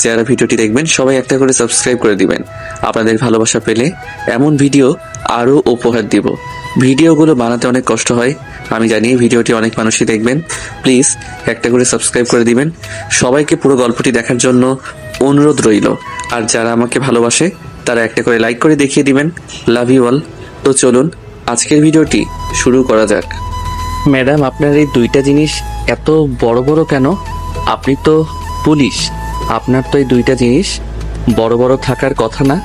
যারা ভিডিওটি দেখবেন সবাই একটা করে সাবস্ক্রাইব করে দিবেন। আপনাদের ভালোবাসা পেলে এমন ভিডিও আরও উপহার দিব। ভিডিওগুলো বানাতে অনেক কষ্ট হয়, আমি জানি। ভিডিওটি অনেক মানুষই দেখবেন, প্লিজ একটা করে সাবস্ক্রাইব করে দিবেন। সবাইকে পুরো গল্পটি দেখার জন্য অনুরোধ রইল। আর যারা আমাকে ভালোবাসে তারা একটা করে লাইক করে দেখিয়ে দিবেন। Love you all. তো চলুন আজকের ভিডিওটি শুরু করা যাক। ম্যাডাম, আপনার এই দুইটা জিনিস এত বড় বড় কেন? আপনি তো পুলিশ, আপনার তো এই দুইটা জিনিস বড় বড় থাকার কথা না?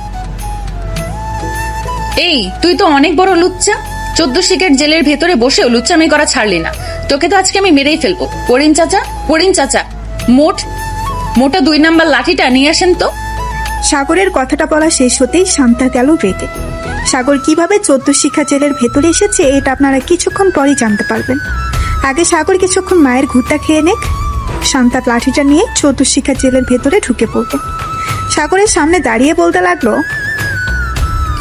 এই তুই তো অনেক বড় লুচ্চা। 14 শিকের জেলের ভেতরে বসেও লুচ্চামি করা ছাড়লি না। তোকে তো আজকে আমি মেরেই ফেলবো। করিম চাচা, মোটা 2 নাম্বার লাঠিটা নিয়ে আসেন তো। সাগরের কথাটা বলা শেষ হতেই শান্তা গেল রেগে। সাগর কিভাবে 14 শিক্ষা জেলের ভেতরে এসেছে এটা আপনারা কিছুক্ষণ পরই জানতে পারবেন। আগে সাগর কিছুক্ষণ মায়ের ঘুরটা খেয়ে নেক। শান্তা লাঠিটা নিয়ে 14 শিক্ষা জেলের ভেতরে ঢুকে পড়ল। সাগরের সামনে দাঁড়িয়ে বলতে লাগলো,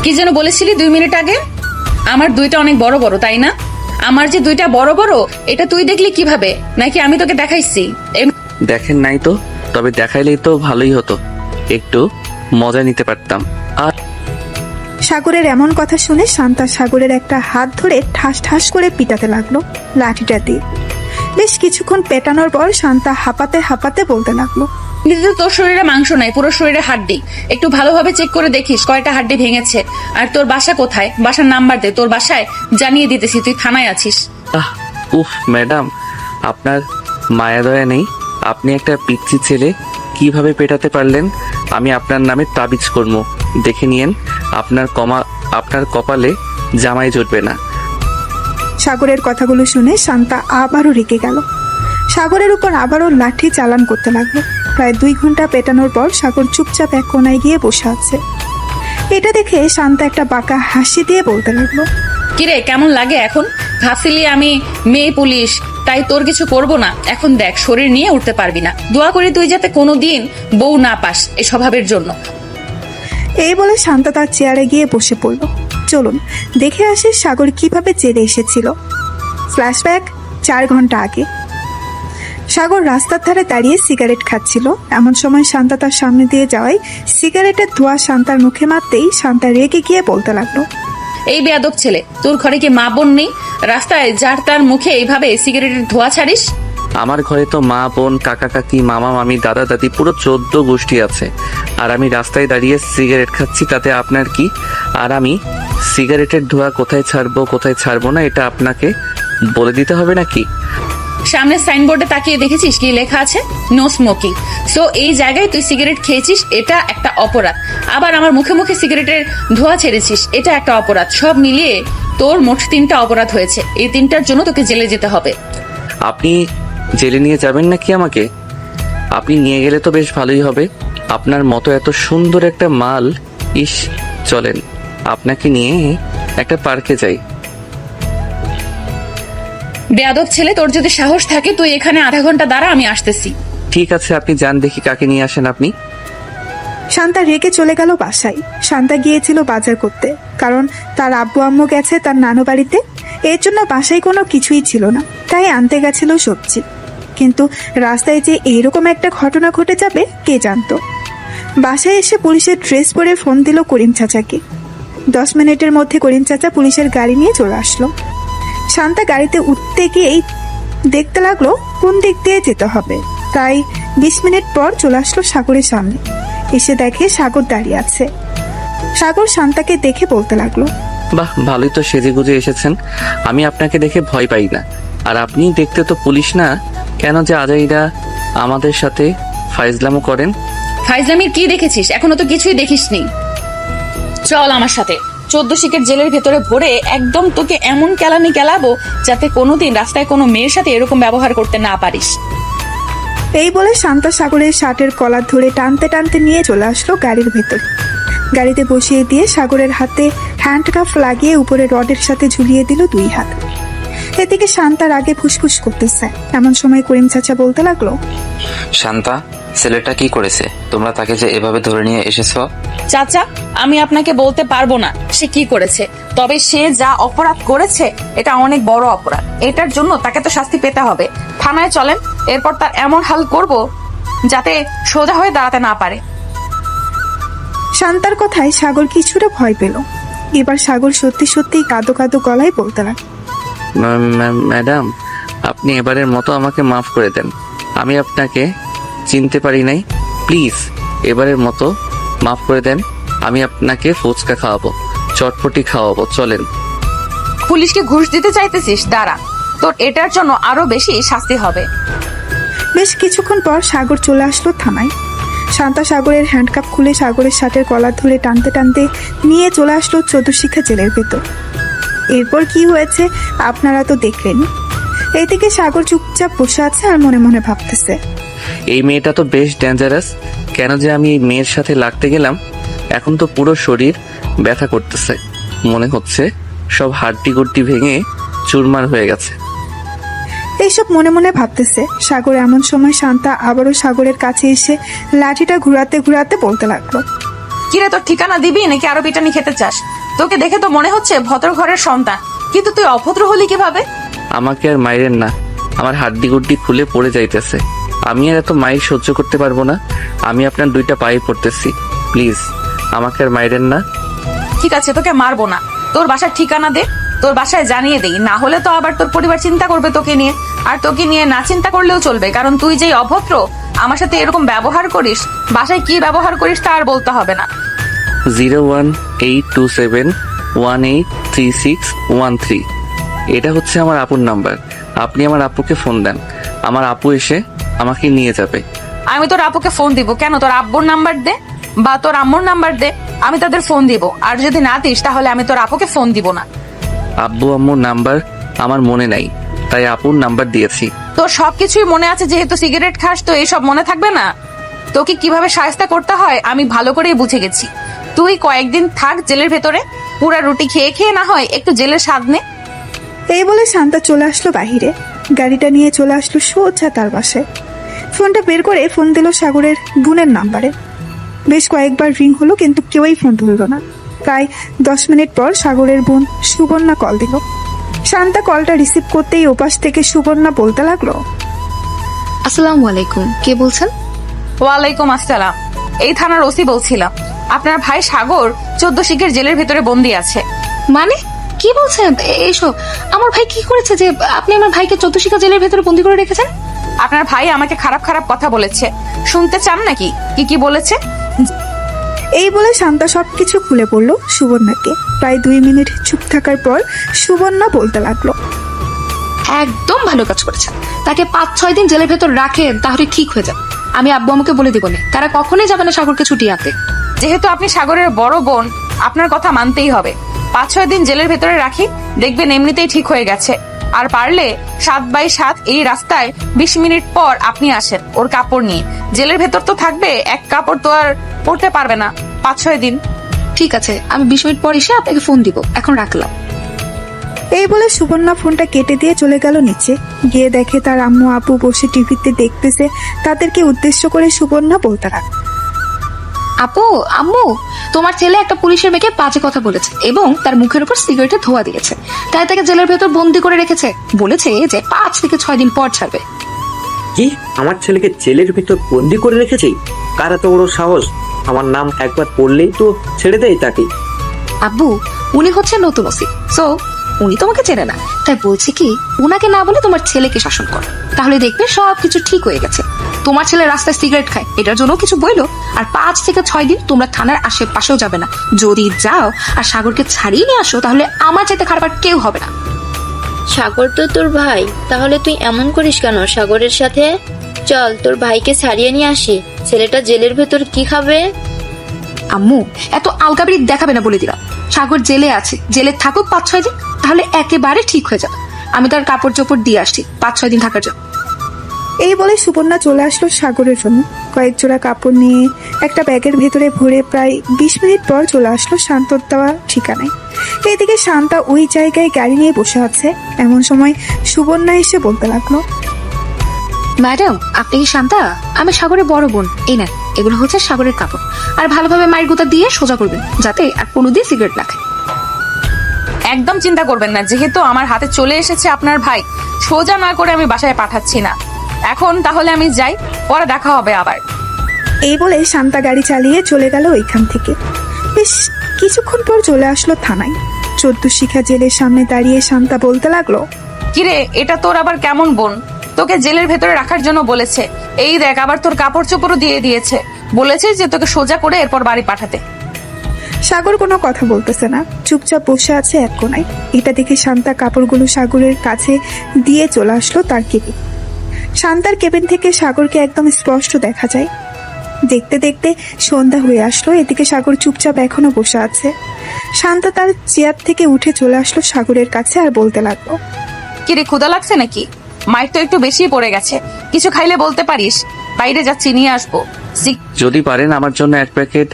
কি যেন বলেছিলি 2 মিনিট আগে? আমার দুইটা অনেক বড় বড়, তাই না? আমার যে দুইটা বড় বড় এটা তুই দেখলি কিভাবে? নাকি আমি তোকে দেখাইছি? দেখেন নাই তো, তবে দেখাইলেই তো ভালোই হতো, একটু মজা নিতে পারতাম। আর সাগরের এমন কথা শুনে শান্তা সাগরের একটা হাত ধরে ঠাস ঠাস করে পিটাতে লাগলো লাঠিটা দিয়ে। বেশ কিছুক্ষণ পেটানোর পর শান্তা হাঁপাতে হাঁপাতে বলতে লাগলো, কিন্তু তোর শরীরে মাংস নাই, পুরো শরীরে হাড্ডি। একটু ভালোভাবে চেক করে দেখিস কয়টা হাড্ডি ভেঙেছে। আর তোর বাসা কোথায়? বাসার নাম্বার দে, তোর বাসায় জানিয়ে দিতেছি তুই থানায় আছিস। উফ ম্যাডাম, আপনার মায়া দয়া নেই? আপনি একটা পিচ্চি ছেলে কিভাবে পেটাতে পারলেন? আমি আপনার নামে তাবিজ করবো, দেখে নিয়েন। আপনার কপালে জামাই জুটবে না। সাগরের কথাগুলো শুনে শান্তা আবারও রেগে গেল। সাগরের উপর আবারও লাঠি চালান করতে লাগলো। প্রায় 2 ঘন্টা পেটানোর পর সাগর চুপচাপ এক কোনায় গিয়ে বসে আছে। এটা দেখে শান্তা একটা বাঁকা হাসি দিয়ে বলতে লাগলো, কিরে, কেমন লাগে এখন? ভাবছিলি আমি মেয়ে পুলিশ তাই তোর কিছু করব না? এখন দেখ, শরীর নিয়ে উঠতে পারবি না। দোয়া করি তুই যাতে কোনোদিন বউ না পাস এই স্বভাবের জন্য। এই বলে শান্তা তার চেয়ারে গিয়ে বসে পড়ল। চলুন দেখে আসি সাগর কিভাবে জেলে এসেছিল। ফ্ল্যাশব্যাক 4 ঘন্টা আগে। সাগর রাস্তার ধারে দাঁড়িয়ে সিগারেট খাচ্ছিল। এমন সময় শান্তা তার সামনে দিয়ে যাওয়ায় সিগারেটের ধোঁয়া শান্তার মুখে মারতেই শান্তা রেগে গিয়ে বলতে লাগলো, এই বেয়াদব ছেলে, তোর ঘরে কি মা বোন নেই? রাস্তায় যার তার মুখে এইভাবে সিগারেটের ধোঁয়া ছাড়িস? আমার ঘরে তো মা বোন, কাকা কাকি, মামা মামি, দাদা দাদি, পুরো 14 গোষ্ঠী আছে। আর আমি রাস্তায় দাঁড়িয়ে সিগারেট খাচ্ছি, তাতে আপনার কি? আর আমি সিগারেটের ধোঁয়া কোথায় ছাড়বো না এটা আপনাকে বলে দিতে হবে নাকি? সামনে সাইনবোর্ডে তাকিয়ে দেখেছিস কি লেখা আছে? No smoking. সো এই জায়গায় তুই সিগারেট খেয়েছিস, এটা একটা অপরাধ। আবার আমার মুখে মুখে সিগারেটের ধোঁয়া ছেড়েছিস, এটা একটা অপরাধ। সব মিলিয়ে তোর মোট 3টা অপরাধ হয়েছে। এই 3টার জন্য তোকে জেলে যেতে হবে। আপনি জেলে নিয়ে যাবেন নাকি আমাকে? আপনি নিয়ে গেলে তো বেশ ভালোই হবে। আপনার মতো এত সুন্দর একটা মাল, ইস, চলেন আপনাকে নিয়ে একটা পার্কে যাই। বেয়াদব ছেলে, তোর যদি সাহস থাকে তুই এখানে আধা ঘন্টা দাঁড়া, আমি আসতেছি। ঠিক আছে, আপনি যান, দেখি কাকে নিয়ে আসেন আপনি। শান্তা রেগে চলে গেল বাসায়। শান্তা গিয়েছিল বাজার করতে, কারণ তার আব্বু আম্মু গেছে তার নানু বাড়িতে। এর জন্য বাসায় কোনো কিছুই ছিল না, তাই আনতে গেছিল সবজি। কিন্তু রাস্তায় যে এইরকম একটা ঘটনা ঘটে যাবে কে জানতো। বাসায় এসে পুলিশের ড্রেস পরে ফোন দিল করিম চাচাকে। 10 মিনিটের মধ্যে করিম চাচা পুলিশের গাড়ি নিয়ে চলে আসলো। শান্তা গাড়িতে উঠতে গিয়েই দেখতে লাগলো কোন দিক দিয়ে যেতে হবে। তাই 20 মিনিট পর চলে আসলো সাগরের সামনে। এসে দেখে সাগর দাঁড়িয়ে আছে। সাগর শান্তাকে দেখে বলতে লাগলো, বাহ, ভালোই তো সেজে গুজে এসেছেন। আমি আপনাকে দেখে ভয় পাই না। আর আপনি দেখতে তো পুলিশ না, কেন যে আজাইরা আমাদের সাথে ফাইজলামো করেন? ফাইজলামির কি দেখেছিস? এখনো তো কিছুই দেখিসনি। চল আমার সাথে। 14 শিকের জেলের ভেতরে ভরে একদম তোকে এমন কেলানি কেলাবো যাতে কোনোদিন রাস্তায় কোনো মেয়ের সাথে এরকম ব্যবহার করতে না পারিস। এই বলে শান্তা সাগরের শার্টের কলার ধরে টানতে টানতে নিয়ে চলে আসলো গাড়ির ভেতর। গাড়িতে বসিয়ে দিয়ে সাগরের হাতে হ্যান্ডকাফ লাগিয়ে উপরে রডের সাথে ঝুলিয়ে দিল 2 হাত। এদিকে শান্তার আগে ফুসফুস করতেছে। এমন সময় করিম চাচা বলতে লাগলো, শান্তা, ছেলেটা কি করেছে? তোমরা তাকে যে এভাবে ধরে নিয়ে এসেছো? চাচা, আমি আপনাকে বলতে পারবো না সে কি করেছে, তবে সে যা অপরাধ করেছে এটা অনেক বড় অপরাধ। এটার জন্য তাকে তো শাস্তি পেতে হবে। থানায় চলেন, এরপর তার এমন হাল করব যাতে সোজা হয়ে দাঁড়াতে না পারে। শান্তার কথায় সাগর কিছুটা ভয় পেল। এবার সাগর সত্যি সত্যি কাঁদো কাঁদো গলায় বলতে লাগলো, ম্যাডাম, আপনি এবারের মতো আমাকে মাফ করে দেন। আমি আপনাকে চিনতে পারি নাই। প্লিজ এবারের মতো মাফ করে দেন। আমি আপনাকে ফুচকা খাওয়াবো, চটপটি খাওয়াবো, চলেন। পুলিশকে ঘুষ দিতে চাইতেছিস? দাঁড়া, তোর এটার জন্য আরো বেশি শাস্তি হবে। বেশ কিছুক্ষণ পর সাগর চলে আসলো থানায়। শান্তা সাগরের হ্যান্ডকাপ খুলে সাগরের শার্টের কলার ধরে টানতে টানতে নিয়ে চলে আসলো চতুর্শিক্ষা জেলের ভেতর। এরপর কি হয়েছে আপনারা তো দেখলেন। এইদিকে সাগর চুপচাপ বসে আছে আর মনে মনে ভাবতেছে, এই মেয়েটা তো বেশ ডেঞ্জারাস। কেন যে আমি এই মেয়ের সাথে লাগতে গেলাম? এখন তো পুরো শরীর ব্যথা করতেছে। মনে হচ্ছে সব হাড্ডি গুড্ডি ভেঙে চুরমার হয়ে গেছে। এইসব মনে মনে ভাবতেছে সাগর। এমন সময় শান্তা আবারও সাগরের কাছে এসে লাঠিটা ঘুরাতে ঘুরাতে বলতে লাগলো, কিরে, তোর ঠিকানা দিবি নাকি আরো পিটানি খেতে চাস? তোকে দেখে তো মনে হচ্ছে ভদ্র ঘরের সন্তান, কিন্তু তুই অভদ্র হলি কিভাবে? আমাকে আর মাইরেন না, আমার হাড্ডি গুড্ডি খুলে পড়ে যাইতেছে। আমি আর এত মাইর সহ্য করতে পারবো না। আমি আপনার দুইটা পায়ে পড়তেছি, প্লিজ আমাকে আর মাইরেন না। ঠিক আছে, তোকে মারবো না। তোর বাসার ঠিকানা দে, তোর বাসায় জানিয়ে দেই। না হলে তো আবার তোর পরিবার চিন্তা করবে তোকে নিয়ে। আর তোকে নিয়ে না চিন্তা করলেও চলবে, কারণ তুই যেই অভদ্র, আমার সাথে এরকম ব্যবহার করিস। বাসায় কি ব্যবহার করিস তা আর বলতে হবে না। 01827183613। এটা হচ্ছে আমার আপুর নাম্বার। আপনি আমার আপুকে ফোন দেন, আমার আপু এসে আমাকে নিয়ে যাবে। আমি তোর আপুকে ফোন দিব কেন? তোর আব্বুর নাম্বার দে বা তোর আম্মুর নাম্বার দে, আমি তাদের ফোন দিব। আর যদি না দিস তাহলে আমি তোর আপুকে ফোন দিব না। আব্বু আম্মুর নাম্বার আমার মনে নাই, তাই আপুর নাম্বার দিয়েছি। তোর সবকিছুই মনে আছে, যেহেতু সিগারেট খাস তো এইসব মনে থাকবে না? তোকে কিভাবে শায়েস্তা করতে হয় আমি ভালো করেই বুঝে গেছি। তুই কয়েকদিন থাক জেলের ভেতরে, পুরা রুটি খেয়ে খেয়ে না হয় একটু জেলের স্বাদ নে। এই বলে শান্তা চলে আসলো বাহিরে। গাড়িটা নিয়ে চলে আসলো সোজা তার বাসায়। ফোনটা বের করে ফোন দিল সাগরের বোনের নাম্বারে। বেশ কয়েকবার রিং হলো, কিন্তু কেউই ফোন তুলল না। প্রায় 10 মিনিট পর সাগরের বোন সুবর্ণা কল দিল। শান্তা কলটা রিসিভ করতেই ওপাশ থেকে সুবর্ণা বলতে লাগলো, আসসালামু আলাইকুম, কে বলছেন? ওয়ালাইকুম আসসালাম, এই থানার ওসি বলছিলাম। আপনার ভাই সাগর 14 শিখের জেলের ভেতরে বন্দি আছে। মানে কি বলছেন এইসব? আমার ভাই কি করেছে যে আপনি আমার ভাইকে 14 শিখা জেলের ভেতরে বন্দি করে রেখেছেন? আপনার ভাই আমাকে খারাপ খারাপ কথা বলেছে, শুনতে চান নাকি কি কি বলেছে? এই বলে শান্তা সবকিছু খুলে পড়লো সুবর্ণাকে। প্রায় 2 মিনিট চুপ থাকার পর সুবর্ণা বলতে লাগলো, একদম ভালো কাজ করেছেন। তাকে 5-6 দিন জেলের ভেতর রাখেন, তাহলে ঠিক হয়ে যাবে। আমি আব্বু আমাকে বলে দিব না, তারা কখনোই যাবে না সাগরকে ছুটিয়ে আনতে। যেহেতু আপনি সাগরের বড় বোন, আপনার কথা মানতেই হবে। 5-6 দিন জেলের ভেতরে রাখি, দেখবেন এমনিতেই ঠিক হয়ে গেছে। আর পারলে 7/7 এই রাস্তায় 20 মিনিট পর আপনি আসেন ওর কাপড় নিয়ে। জেলের ভেতর তো থাকবে, এক কাপড় তো আর পরতে পারবে না 5-6 দিন। ঠিক আছে, আমি 20 মিনিট পর এসে আপনাকে ফোন দিব। এখন রাখলাম। এই বলে সুবর্ণা ফোনটা কেটে দিয়ে চলে গেল নিচে। গিয়ে দেখে তার আম্মু আপু বসে টিভিতে দেখতেছে। তাদেরকে উদ্দেশ্য করে সুবর্ণা বলতে লাগলো, আপু, আম্মু, তোমার ছেলে একটা পুলিশের মেয়েকে বাজে কথা বলেছে এবং তার মুখের উপর সিগারেটের ধোঁয়া দিয়েছে। তাই তাকে জেলের ভেতর বন্দি করে রেখেছে। বলেছে যে 5 থেকে 6 দিন পর ছাড়বে। কি, আমার ছেলেকে জেলের ভিতর বন্দি করে রেখেছে? কার এত বড় সাহস? আমার নাম একবার পড়লেই তো ছেড়ে দেয় তাকে। আব্বু, উনি হচ্ছে নতুন ওসি, সো উনি তোমাকে চেনে না। তাই বলছি কি, উনাকে না বলে তোমার ছেলেকে শাসন করো, তাহলে দেখবে সবকিছু ঠিক হয়ে গেছে। তোমার ছেলে রাস্তায় সিগারেট খায়, এটার জন্য কিছু বইলো। আর 5 থেকে 6 দিন তোমরা থানার আশেপাশেও যাবে না। যদি যাও আর সাগরকে ছাড়িয়ে নিয়ে আসো, তাহলে আমার চাইতে খারাপ আর কেউ হবে না। সাগর তো তোর ভাই, তাহলে তুই এমন করিস কেন সাগরের সাথে? চল তোর ভাইকে ছাড়িয়ে নিয়ে আসি। ছেলেটা জেলের ভেতর কি খাবে? আম্মু, এত আলগাবিরি দেখাবে না বলে দিলাম। সাগর জেলে আছে, জেলে থাকুক 5-6 দিন, তাহলে একেবারে ঠিক হয়ে যাবে। আমি তার কাপড় চোপড় দিয়ে আসছি 5-6 দিন থাকার জন্য। এই বলে সুবর্ণা চলে আসলো সাগরের জন্য। কয়েক জোড়া কাপড় নিয়ে একটা ব্যাগের ভেতরে ভরে প্রায় 20 মিনিট পর চলে আসলো শান্তর দেওয়া ঠিকানায়। এইদিকে শান্তা ওই জায়গায় গাড়ি নিয়ে বসে আছে। এমন সময় সুবর্ণা এসে বলতে লাগলো, ম্যাডাম, আপনি কি শান্তা? আমি সাগরের বড় বোন। এই নেন, এগুলো হচ্ছে সাগরের কাপড়। আর ভালোভাবে মায়ের গুঁতা দিয়ে সোজা করবেন, যাতে আর কোনোদিন সিগারেট না খায়। একদম চিন্তা করবেন না, যেহেতু আমার হাতে চলে এসেছে আপনার ভাই, সোজা না করে আমি বাসায় পাঠাচ্ছি না। এখন তাহলে আমি যাই, পরে দেখা হবে আবার। এই বলে শান্তা গাড়ি চালিয়ে চলে গেল ওইখান থেকে। বেশ কিছুক্ষণ পর চলে আসলো থানায়। 14 শিখা জেলের সামনে দাঁড়িয়ে শান্তা বলতে লাগলো, কিরে, এটা তোর আবার কেমন বোন? তোকে জেলের ভেতরে রাখার জন্য বলেছে, এই দেখ আবার তোর কাপড় চোপড়ও দিয়ে দিয়েছে, বলেছে যে তোকে সোজা করে এরপর বাড়ি পাঠাতে। সাগর কোনো কথা বলতেছে না, চুপচাপ বসে আছে এক কোনায়। এটা দেখে শান্তা কাপড়গুলো সাগরের কাছে দিয়ে চলে আসলো তার কেবিন। শান্তার কেবিন থেকে সাগরকে একদম স্পষ্ট দেখা যায়। দেখতে দেখতে সন্ধ্যা হয়ে আসলো। এদিকে সাগর চুপচাপ এখনো বসে আছে। শান্তা তার চেয়ার থেকে উঠে চলে আসলো সাগরের কাছে আর বলতে লাগলো, কিরে, ক্ষুধা লাগছে নাকি? মাইক তো একটু বেশি পড়ে গেছে, কিছু খাইলে বলতে পারিস, বাইরে যাচ্ছি, নিয়ে আসবো। যদি পারেন আমার জন্য 1 প্যাকেট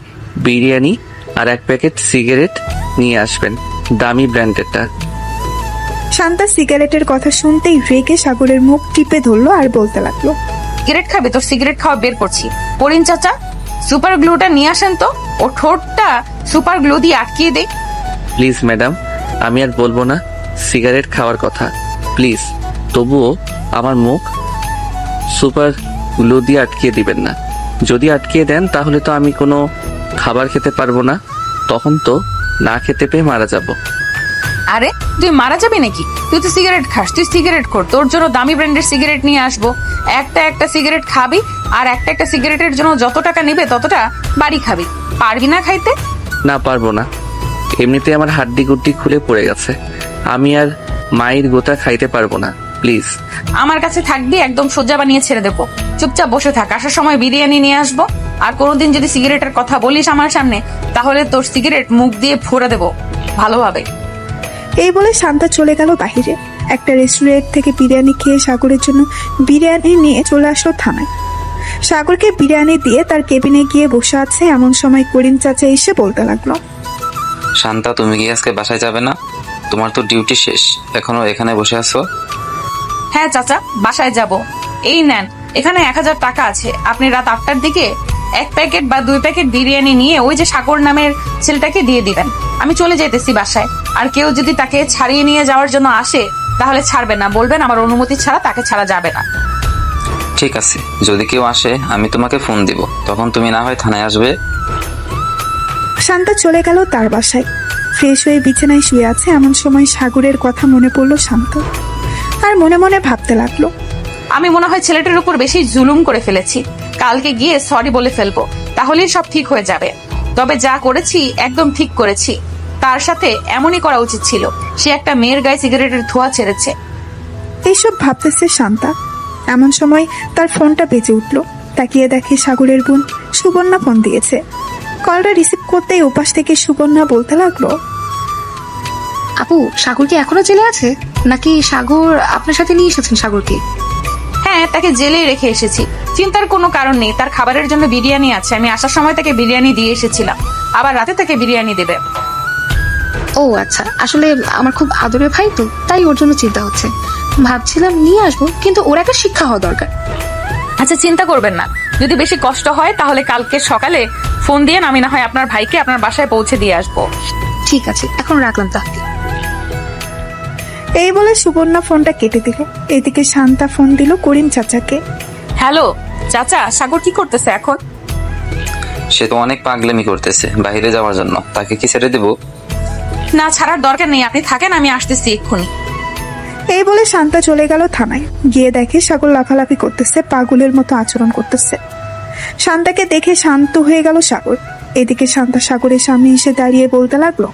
বিরিয়ানি আর 1 প্যাকেট সিগারেট নিয়ে আসবেন, দামি ব্র্যান্ডেরটা। শান্তা সিগারেটের কথা শুনতেই রেগে সাগরের মুখ টিপে ধরলো আর বলতে লাগলো, সিগারেট খাবে? তোর সিগারেট খাওয়া বের করছি। করিম চাচা, সুপার গ্লুটা নিয়ে আসেন তো, ও ঠোঁটটা সুপার গ্লু দিয়ে আটকিয়ে দে। প্লিজ ম্যাডাম, আমি আর বলবো না সিগারেট খাওয়ার কথা, প্লিজ। তবুও আমার মুখ সুপার গ্লু দিয়ে আটকিয়ে দিবেন না। যদি আটকিয়ে দেন তাহলে তো আমি কোনো খাবার খেতে পারবো না, তখন তো না খেতে পেয়ে মারা যাব। আরে তুই মারা যাবি নাকি? তুই তো সিগারেট খাস, তুই সিগারেট খোর, তোর জন্য দামি ব্র্যান্ডের সিগারেট নিয়ে আসবো। একটা সিগারেট খাবি, আর একটা সিগারেটের জন্য যত টাকা নেবে ততটা বাড়ি খাবি। পারবি না খাইতে? না, পারবো না। এমনিতে আমার হাড্ডি গুড্ডি খুলে পড়ে গেছে, আমি আর মায়ের গোতা খাইতে পারবো না, প্লিজ। আমার কাছে থাকবি, একদম সোজা বানিয়ে ছেড়ে দেবো। চুপচাপ বসে থাক, আসার সময় বিরিয়ানি নিয়ে আসবো। আর কোনোদিন যদি সিগারেটের কথা বলিস আমার সামনে, তাহলে তোর সিগারেট মুখ দিয়ে ফুঁড়ে দেবো ভালোভাবে। এই বলে শান্তা চলে গেল বাহিরে। একটা রেস্টুরেন্ট থেকে বিরিয়ানি খেয়ে সাগরের জন্য বিরিয়ানি নিয়ে চলে আসলো থানায়। সাগরকে বিরিয়ানি দিয়ে তার কেবিনে গিয়ে বসে আছে। এমন সময় করিম চাচা এসে বলতে লাগলো, শান্তা, তুমি কি আজকে বাসায় যাবে না? তোমার তো ডিউটি শেষ, এখনো এখানে বসে আছো? হ্যাঁ চাচা, বাসায় যাব। এই নেন, এখানে 1000 টাকা আছে, আপনি রাত 8টার দিকে 1 প্যাকেট বা 2 প্যাকেট বিরিয়ানি নিয়ে ওই যে সাগর নামের ছেলেটাকে দিয়ে দিবেন। আমি চলে যাইতেছি বাসায়। আর কেউ যদি তাকে ছাড়িয়ে নিয়ে যাওয়ার জন্য আসে, তাহলে ছাড়বেন না, বলবেন আমার অনুমতি ছাড়া তাকে ছাড়া যাবে না। ঠিক আছে, যদি কেউ আসে আমি তোমাকে ফোন দিব, তখন তুমি না হয় থানায় আসবে। শান্তা চলে গেল তার বাসায়। ফ্রেশ হয়ে বিছানায় শুয়ে আছে। এমন সময় সাগরের কথা মনে পড়লো শান্ত, আর মনে মনে ভাবতে লাগলো, আমি মনে হয় ছেলেটার উপর বেশি জুলুম করে ফেলেছি। কালকে গিয়ে সরি বলে ফেলবো, তাহলেই সব ঠিক হয়ে যাবে। তবে যা করেছি একদম ঠিক করেছি। তার সাথে এমনই করা উচিত ছিল। সে একটা মেয়ের গায়ে সিগারেটের ধোঁয়া ছেড়েছে। এইসব ভাবতেছে শান্তা। এমন সময় তার ফোনটা বেজে উঠলো। তাকিয়ে দেখে সাগরের বোন সুবর্ণা ফোন দিয়েছে। কলটা রিসিভ করতেই ওপাশ থেকে সুবর্ণা বলতে লাগলো, আপু, সাগর কি এখনো জেলে আছে, নাকি সাগর আপনার সাথে নিয়ে এসেছেন সাগরকে? হ্যাঁ, তাকে জেলেই রেখে এসেছি। চিন্তার কোনো কারণ নেই, তার খাবারের জন্য বিরিয়ানি আছে। আমি আসার সময় তাকে বিরিয়ানি দিয়ে এসেছিলাম, আবার রাতে তাকে বিরিয়ানি দেবে। ও আচ্ছা, আসলে আমার খুব আদরের ভাই তো, তাই ওর জন্য চিন্তা হচ্ছে। ভাবছিলাম নিয়ে আসবো, কিন্তু ওর একটা শিক্ষা হওয়া দরকার। আচ্ছা, চিন্তা করবেন না। যদি বেশি কষ্ট হয় তাহলে কালকে সকালে ফোন দিয়ে আমি না হয় আপনার ভাইকে আপনার বাসায় পৌঁছে দিয়ে আসবো। ঠিক আছে, এখন রাখলাম তাহলে। এই বলে সুবর্ণা ফোনটা কেটে দিল। এদিকে শান্তা ফোন দিল করিম চাচাকে। হ্যালো চাচা, সাগর কি করতেছে এখন? সে তো অনেক পাগলামি করতেছে বাইরে যাওয়ার জন্য, তাকে কি ছেড়ে দেবো? না, ছাড়ার দরকার নেই, আপনি থাকেন, আমি আসতেছি এক্ষুনি। এই বলে শান্তা চলে গেল থানায়। গিয়ে দেখে সাগর লাফালাফি করতেছে, পাগলের মতো আচরণ করতেছে। শান্তাকে দেখে শান্ত হয়ে গেল সাগর। এদিকে শান্তা সাগরের সামনে এসে দাঁড়িয়ে বলতে লাগলো,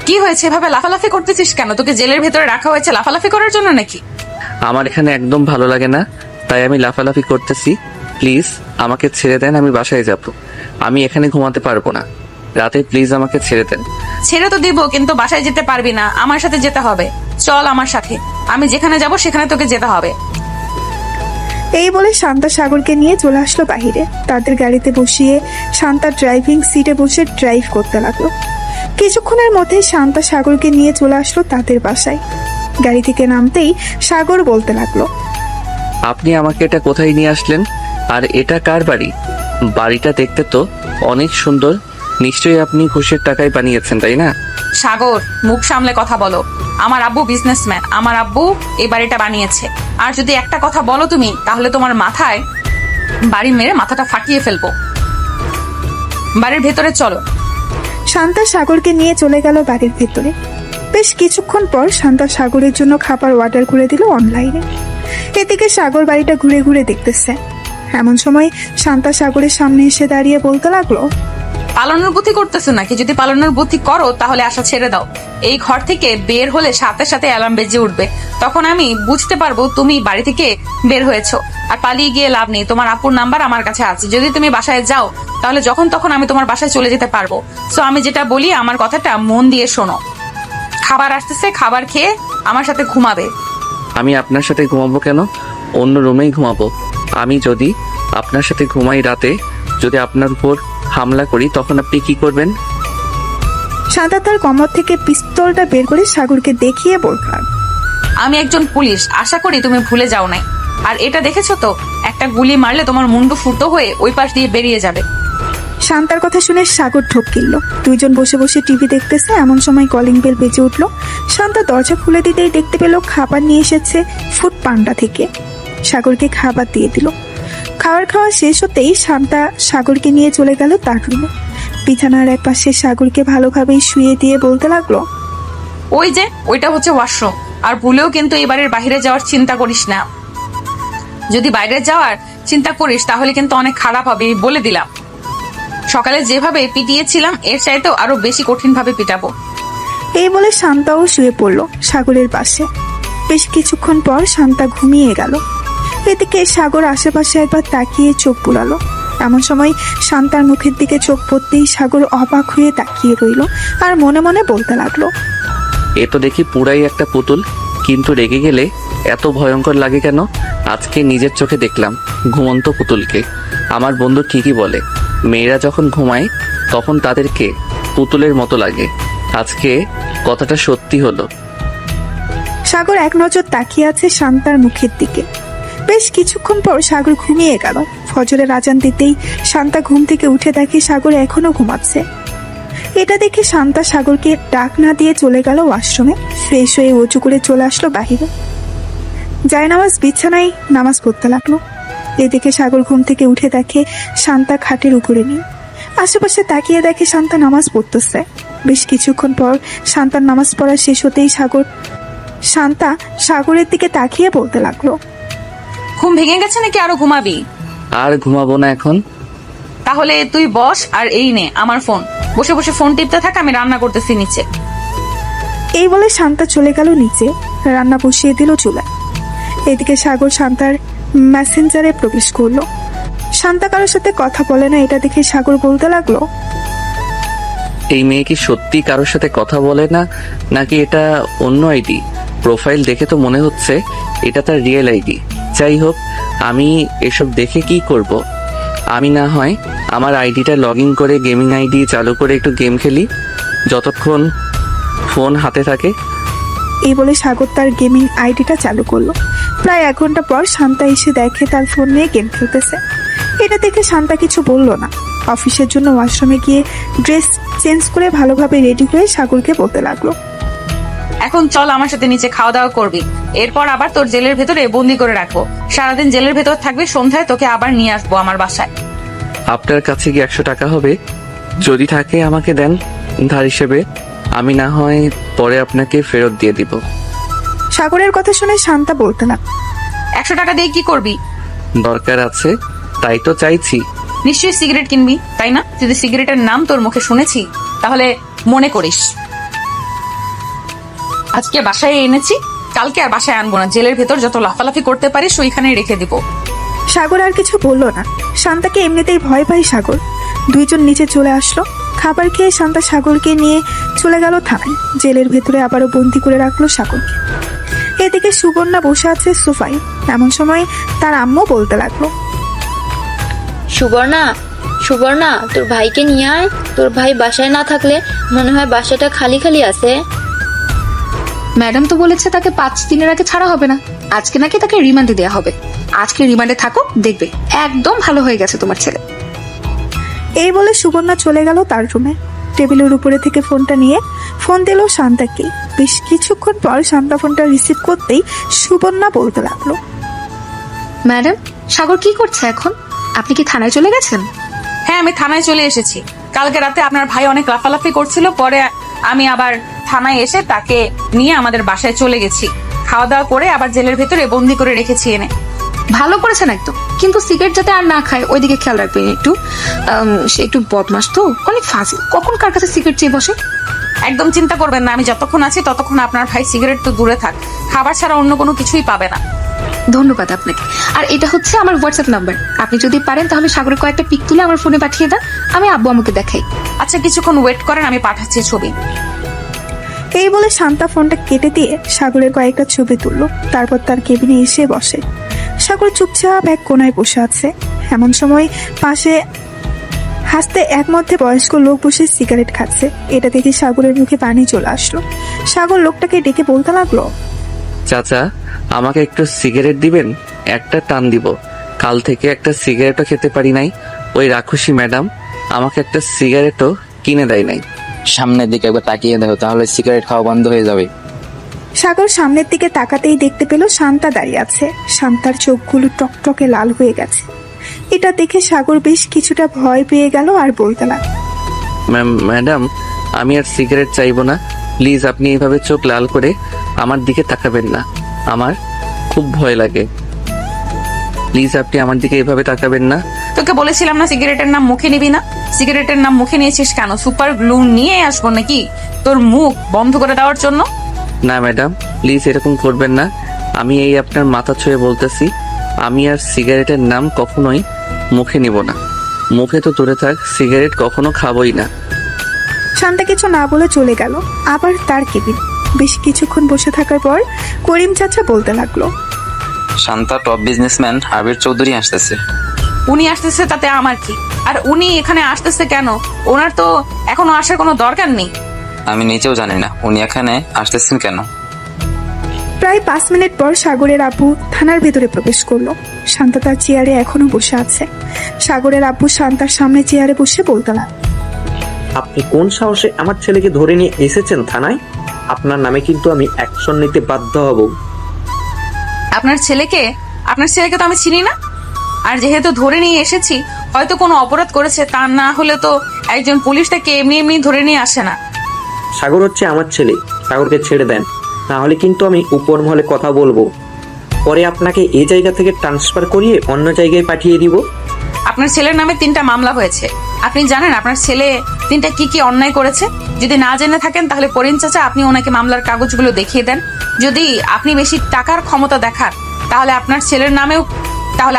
কি হয়েছে, এভাবে লাফালাফি করতেছিস কেন? তোকে জেলের ভেতরে রাখা হয়েছে লাফালাফি করার জন্য নাকি? আমার এখানে একদম ভালো লাগে না, তাই আমি লাফালাফি করতেছি। প্লিজ আমাকে ছেড়ে দেন, আমি বাসায় যাব। আমি এখানে ঘুমাতে পারবো না রাতে, প্লিজ আমাকে ছেড়ে দেন। ছেড়ে তো দিব, কিন্তু বাসায় যেতে পারবি না, আমার সাথে যেতে হবে। চল আমার সাথে, আমি যেখানে যাব সেখানে তোকে যেতে হবে। এই বলে শান্তা সাগরকে নিয়ে চলে আসলো বাহিরে। তাদের গাড়িতে বসিয়ে শান্তা ড্রাইভিং সিটে বসে ড্রাইভ করতে লাগলো। কিছুক্ষণের মধ্যে শান্তা সাগরকে নিয়ে চলে আসলো তাদের বাসায়। গাড়ি থেকে নামতেই সাগর বলতে লাগলো, আপনি আমাকে এটা কোথায় নিয়ে আসলেন? আর এটা কার বাড়ি? বাড়িটা দেখতে তো অনেক সুন্দর, নিশ্চয়ই আপনি ঘুষের টাকায় বানিয়েছেন, তাই না? সাগর, মুখ সামলে কথা বলো। আমার আব্বু বিজনেসম্যান, আমার আব্বু এই বাড়িটা বানিয়েছে। আর যদি একটা কথা বলো তুমি, তাহলে তোমার মাথায় বাড়ি মেরে মাথাটা ফাটিয়ে ফেলবো। বাড়ির ভেতরে চলো। শান্তা সাগরকে নিয়ে চলে গেল বাড়ির ভেতরে। বেশ কিছুক্ষণ পর শান্তা সাগরের জন্য খাবার অর্ডার করে দিল অনলাইনে। এদিকে সাগর বাড়িটা ঘুরে ঘুরে দেখতেছে। এমন সময় শান্তা সাগরের সামনে এসে দাঁড়িয়ে বলতে লাগলো, পালানোর বুদ্ধি করতেছো নাকি? যদি পালানোর বুদ্ধি করো তাহলে আশা ছেড়ে দাও। এই ঘর থেকে বের হলে সাথে সাথে অ্যালার্ম বেজে উঠবে, তখন আমি বুঝতে পারবো তুমি বাড়ি থেকে বের হয়েছো। আর পালিয়ে গিয়ে লাভ নেই, তোমার আপুর নাম্বার আমার কাছে আছে। যদি তুমি বাসায় যাও তাহলে যখন তখন আমি তোমার বাসায় চলে যেতে পারবো। সো আমি যেটা বলি আমার কথাটা মন দিয়ে শোনো। খাবার আসতেছে, খাবার খেয়ে আমার সাথে ঘুমাবে। আমি আপনার সাথে ঘুমাবো কেন? অন্য রুমেই ঘুমাবো। আমি যদি আপনার সাথে ঘুমাই, রাতে যদি আপনার উপর হামলা করি, তখন আপনি কি করবেন? শান্তা তার কমর থেকে পিস্তলটা বের করে সাগরকে দেখিয়ে বলল, আমি একজন পুলিশ, আশা করি তুমি ভুলে যাও নাই। আর এটা দেখেছো তো, একটা গুলি মারলে তোমার মুন্ডু ফুটো হয়ে ওই পাশ দিয়ে বেরিয়ে যাবে। শান্তার কথা শুনে সাগর ঢোক গিলল। দুইজন বসে বসে টিভি দেখতেছে। এমন সময় কলিং বেল বেজে উঠলো। শান্তা দরজা খুলে দিতেই দেখতে পেল খাবার নিয়ে এসেছে ফুড পান্ডা থেকে। সাগরকে খাবার দিয়ে দিল। খাবার খাওয়া শেষ হতেই শান্তা সাগরকে নিয়ে চলে গেল তার রুমে। বিছানার এক পাশে সাগরকে ভালোভাবেই শুয়ে দিয়ে বলতে লাগলো, ওই যে ওইটা হচ্ছে ওয়াশরুম। আর ভুলেও কিন্তু এই বাড়ির বাইরে যাওয়ার চিন্তা করিস না। যদি বাইরে যাওয়ার চিন্তা করিস তাহলে কিন্তু অনেক খারাপ হবে, বলে দিলাম। সকালে যেভাবে পিটিয়েছিলাম এর চাইতেও আরো বেশি কঠিন ভাবে পিটাবো। এই বলে শান্তাও শুয়ে পড়ল সাগরের পাশে। বেশ কিছুক্ষণ পর শান্তা ঘুমিয়ে গেল। এদিকে সাগর আশেপাশে একবার তাকিয়ে চোখ বুলালো। এমন সময় শান্তার মুখের দিকে চোখ পড়তেই সাগর অবাক হয়ে তাকিয়ে রইল আর মনে মনে বলতে লাগলো, এ তো দেখি পুরাই একটা পুতুল, কিন্তু রেগে গেলে এত ভয়ঙ্কর লাগে কেন? আজকে নিজের চোখে দেখলাম ঘুমন্ত পুতুলকে। আমার বন্ধু ঠিকই বলে, মেয়েরা যখন ঘুমায় তখন তাদেরকে পুতুলের মতো লাগে। আজকে কথাটা সত্যি হলো। সাগর এক নজর তাকিয়ে আছে শান্তার মুখের দিকে। বেশ কিছুক্ষণ পর সাগর ঘুমিয়ে গেল। ফজরের আজান দিতেই শান্তা ঘুম থেকে উঠে দেখে সাগর এখনো ঘুমাচ্ছে। এটা দেখে শান্তা সাগরকে ডাক না দিয়ে চলে গেল ওয়াশরুমে। ফ্রেশ হয়ে উঁচু করে চলে আসলো বাহিরে। জায়নামাজ বিছানায় নামাজ পড়তে লাগলো। এদিকে সাগর ঘুম থেকে উঠে দেখে শান্তা খাটের উপরে নেই। আশেপাশে তাকিয়ে দেখে শান্তা নামাজ পড়তেছে। বেশ কিছুক্ষণ পর শান্তার নামাজ পড়া শেষ হতেই শান্তা সাগরের দিকে তাকিয়ে বলতে লাগলো, ঘুম ভেঙে গেছে নাকি আরো ঘুমাবি? আর ঘুমাবো না এখন। তাহলে তুই বস আর এই নে আমার ফোন। বসে বসে ফোন টিপতে থাক, আমি রান্না করতেছি নিচে। এই বলে শান্তা চলে গেল নিচে, রান্না বসিয়ে দিল চুলায়। এদিকে সাগর শান্তার মেসেঞ্জারে প্রবেশ করলো। শান্তা কারোর সাথে কথা বলে না, এটা দেখে সাগর বলতে লাগলো, এই মেয়ে কি সত্যি কারোর সাথে কথা বলে না, নাকি এটা অন্য আইডি? প্রোফাইল দেখে তো মনে হচ্ছে এটা তার রিয়েল আইডি। যাই হোক, আমি এসব দেখে কি করব? আমি না হয় আমার আইডিটা লগ ইন করে গেমিং আইডি চালু করে একটু গেম খেলি যতক্ষণ ফোন হাতে থাকে। এই বলে সাগর তার গেমিং আইডিটা চালু করলো। প্রায় 1 ঘন্টা পর শান্তা এসে দেখে তার ফোন নিয়ে গেম খেলতেছে। এটা দেখে শান্তা কিছু বলল না। অফিসের জন্য ওয়াশরুমে গিয়ে ড্রেস চেঞ্জ করে ভালোভাবে রেডি হয়ে সাগরকে বলতে লাগলো, এখন চল আমার সাথে নিচে খাওয়া দাওয়া করবি। এরপর আবার তোর জেলের ভেতরে বন্দি করে রাখবো। সারাদিন জেলের ভেতর থাকবি, সন্ধ্যায় তোকে আবার নিয়ে আসবো আমার বাসায়। আপনার কাছে কি 100 টাকা হবে? যদি থাকে আমাকে দেন ধার হিসেবে, আমি না হয় পরে আপনাকে ফেরত দিয়ে দিব। সাগরের কথা শুনে শান্তা বলতে না, 100 টাকা দিয়ে কি করবি? দরকার আছে তাই তো চাইছি। নিশ্চয়ই সিগারেট কিনবি, তাই না? যদি সিগারেটের নাম তোর মুখে শুনেছি তাহলে মনে করিস আজকে বাসায় এনেছি, কালকে আর বাসায় আনবো না। জেলের ভেতর যত লাফালাফি করতে পারিস ওইখানে রেখে দিব। সাগর আর কিছু বললো না। শান্তাকে এমনিতেই ভয় পায় সাগর। দুইজন নিচে চলে আসলো। খাবার খেয়ে শান্তা সাগরকে নিয়ে চলে গেল থানায়। জেলের ভেতরে আবারও বন্দি করে রাখলো সাগরকে। এদিকে সুবর্ণা বসে আছে সোফায়। এমন সময় তার আম্মু বলতে লাগলো, সুবর্ণা, সুবর্ণা, তোর ভাইকে নিয়ে আয়। তোর ভাই বাসায় না থাকলে মনে হয় বাসাটা খালি খালি আছে। ম্যাডাম তো বলেছে তাকে 5 দিনের আগে ছাড়া হবে না। আজকে নাকি তাকে রিমান্ডে দেওয়া হবে। আজকে রিমান্ডে থাকো, দেখবে একদম ভালো হয়ে গেছে তোমার ছেলে। এই বলে সুবর্ণা চলে গেল তার রুমে। টেবিলের উপরে থেকে ফোনটা নিয়ে ফোন দিল শান্তাকে। বেশ কিছুক্ষণ পর শান্তা ফোনটা রিসিভ করতেই সুবর্ণা বলতে লাগলো, ম্যাডাম, সাগর কি করছে এখন? আপনি কি থানায় চলে গেছেন? হ্যাঁ, আমি থানায় চলে এসেছি। কালকে রাতে আপনার ভাই অনেক লাফালাফি করছিল, পরে আমি আবার থানায় এসে তাকে নিয়ে আমাদের বাসায় চলে গেছি। খাওয়া দাওয়া করে আবার জেলের ভেতরে বন্দি করে রেখেছি এনে। ভালো করেছেন একদম, কিন্তু সিগারেট যাতে আর না খায় ওইদিকে খেয়াল রাখবেন একটু। সে একটু বদমাস তো, অনেক ফাঁসি, কখন কার কাছে সিগারেট চেয়ে বসে। একদম চিন্তা করবেন না, আমি যতক্ষণ আছি ততক্ষণ আপনার ভাই সিগারেট তো দূরে থাক, খাবার ছাড়া অন্য কোনো কিছুই পাবে না। ধন্যবাদ আপনাকে। আর এটা হচ্ছে আমার হোয়াটসঅ্যাপ নাম্বার, আপনি যদি পারেন তাহলে সাগরের কয়েকটা পিক তুলে আমার ফোনে পাঠিয়ে দেন, আমি আব্বু আমাকে দেখাই। আচ্ছা, কিছুক্ষণ ওয়েট করেন, আমি পাঠাচ্ছি ছবি। এই বলে শান্তা ফোনটা কেটে দিয়ে সাগরের কয়েকটা ছবি তুললো। তারপর তার কেবিনে এসে বসে। সাগর চুপচাপ এক কোনায় বসে আছে। এমন সময় পাশে হাসতে এক মধ্যে বয়স্ক লোক বসে সিগারেট খাচ্ছে। এটা দেখে সাগরের মুখে পানি চলে আসলো। সাগর লোকটাকে ডেকে বলতে লাগলো, চাচা, আমাকে একটু সিগারেট দিবেন? একটা টান দিব। কাল থেকে একটা সিগারেটও খেতে পারি নাই। ওই রাক্ষসী ম্যাডাম আমাকে একটা সিগারেটও কিনে দেয় নাই। সামনের দিকে একবার তাকিয়ে দেখো, তাহলে সিগারেট খাওয়া বন্ধ হয়ে যাবে। সাগর সামনের দিকে তাকাতেই দেখতে পেল শান্তা দাঁড়িয়ে আছে। শান্তার চোখগুলো টকটকে লাল হয়ে গেছে। এটা দেখে সাগর বেশ কিছুটা ভয় পেয়ে গেল আর বলতে লাগলো, ম্যাডাম, আমি আর সিগারেট চাইবো না। প্লিজ আপনি এইভাবে চোখ লাল করে আমার দিকে তাকাবেন না, আমার খুব ভয় লাগে। প্লিজ আপনি আমার দিকে এইভাবে তাকাবেন না। তোকে বলেছিলাম না সিগারেটের নাম মুখে নিবি না? সিগারেটের নাম মুখে নিয়েছিস কেন? সুপার গ্লু নিয়ে আসবো নাকি তোর মুখ বন্ধ করে দেওয়ার জন্য? না ম্যাডাম, প্লিজ এরকম করবেন না। আমি এই আপনার মাথা ছুঁয়ে বলতেছি, আমি আর সিগারেটের নাম কখনোই মুখে নিব না। মুখে তো দূরে থাক, সিগারেট কখনো খাবোই না। শান্তা কিছু না বলে চলে গেল আবার তার কেবিন। বেশ কিছুক্ষণ বসে থাকার পর করিম চাচা বলতে লাগলো, শান্তা টপ বিজনেসম্যান আবির চৌধুরী আসতেছে। উনি আসতেছে তাতে আমার কি? আর উনি এখানে আসতেছে কেন? ওনার তো এখনো আসার কোনো দরকার নেই। আমি নিজেও জানি না উনি এখানে আসতেছেন কেন। প্রায় 5 মিনিট পর সাগরের আব্বু থানার ভেতরে প্রবেশ করলো। শান্তা তার চেয়ারে এখনো বসে আছে। সাগরের আব্বু শান্তার সামনে চেয়ারে বসে বলতে লাগলো, আপনি কোন সাহসে আমার ছেলেকে ধরে নিয়ে এসেছেন থানায়? আপনার নামে কিন্তু আমি অ্যাকশন নিতে বাধ্য হব। আপনার ছেলেকে তো আমি চিনি না। আর যেহেতু ধরে নিয়ে এসেছি, হয়তো কোনো অপরাধ করেছে, তা না হলে তো একজন পুলিশ তাকে এমনি এমনি ধরে নিয়ে আসে না। সাগর হচ্ছে আমার ছেলে, সাগরকে ছেড়ে দেন, না হলে কিন্তু আমি উপর মহলে কথা বলবো। পরে আপনাকে এই জায়গা থেকে ট্রান্সফার করিয়ে অন্য জায়গায় পাঠিয়ে দিব। আপনার ছেলের নামে 3টা মামলা হয়েছে। আপনি জানেন আপনার ছেলে 3টা কি কি অন্যায় করেছে? যদি না জেনে থাকেন তাহলে পরিন চাচা আপনি ওনাকে মামলার কাগজগুলো দেখিয়ে দেন। যদি আপনি বেশি টাকার ক্ষমতা দেখান তাহলে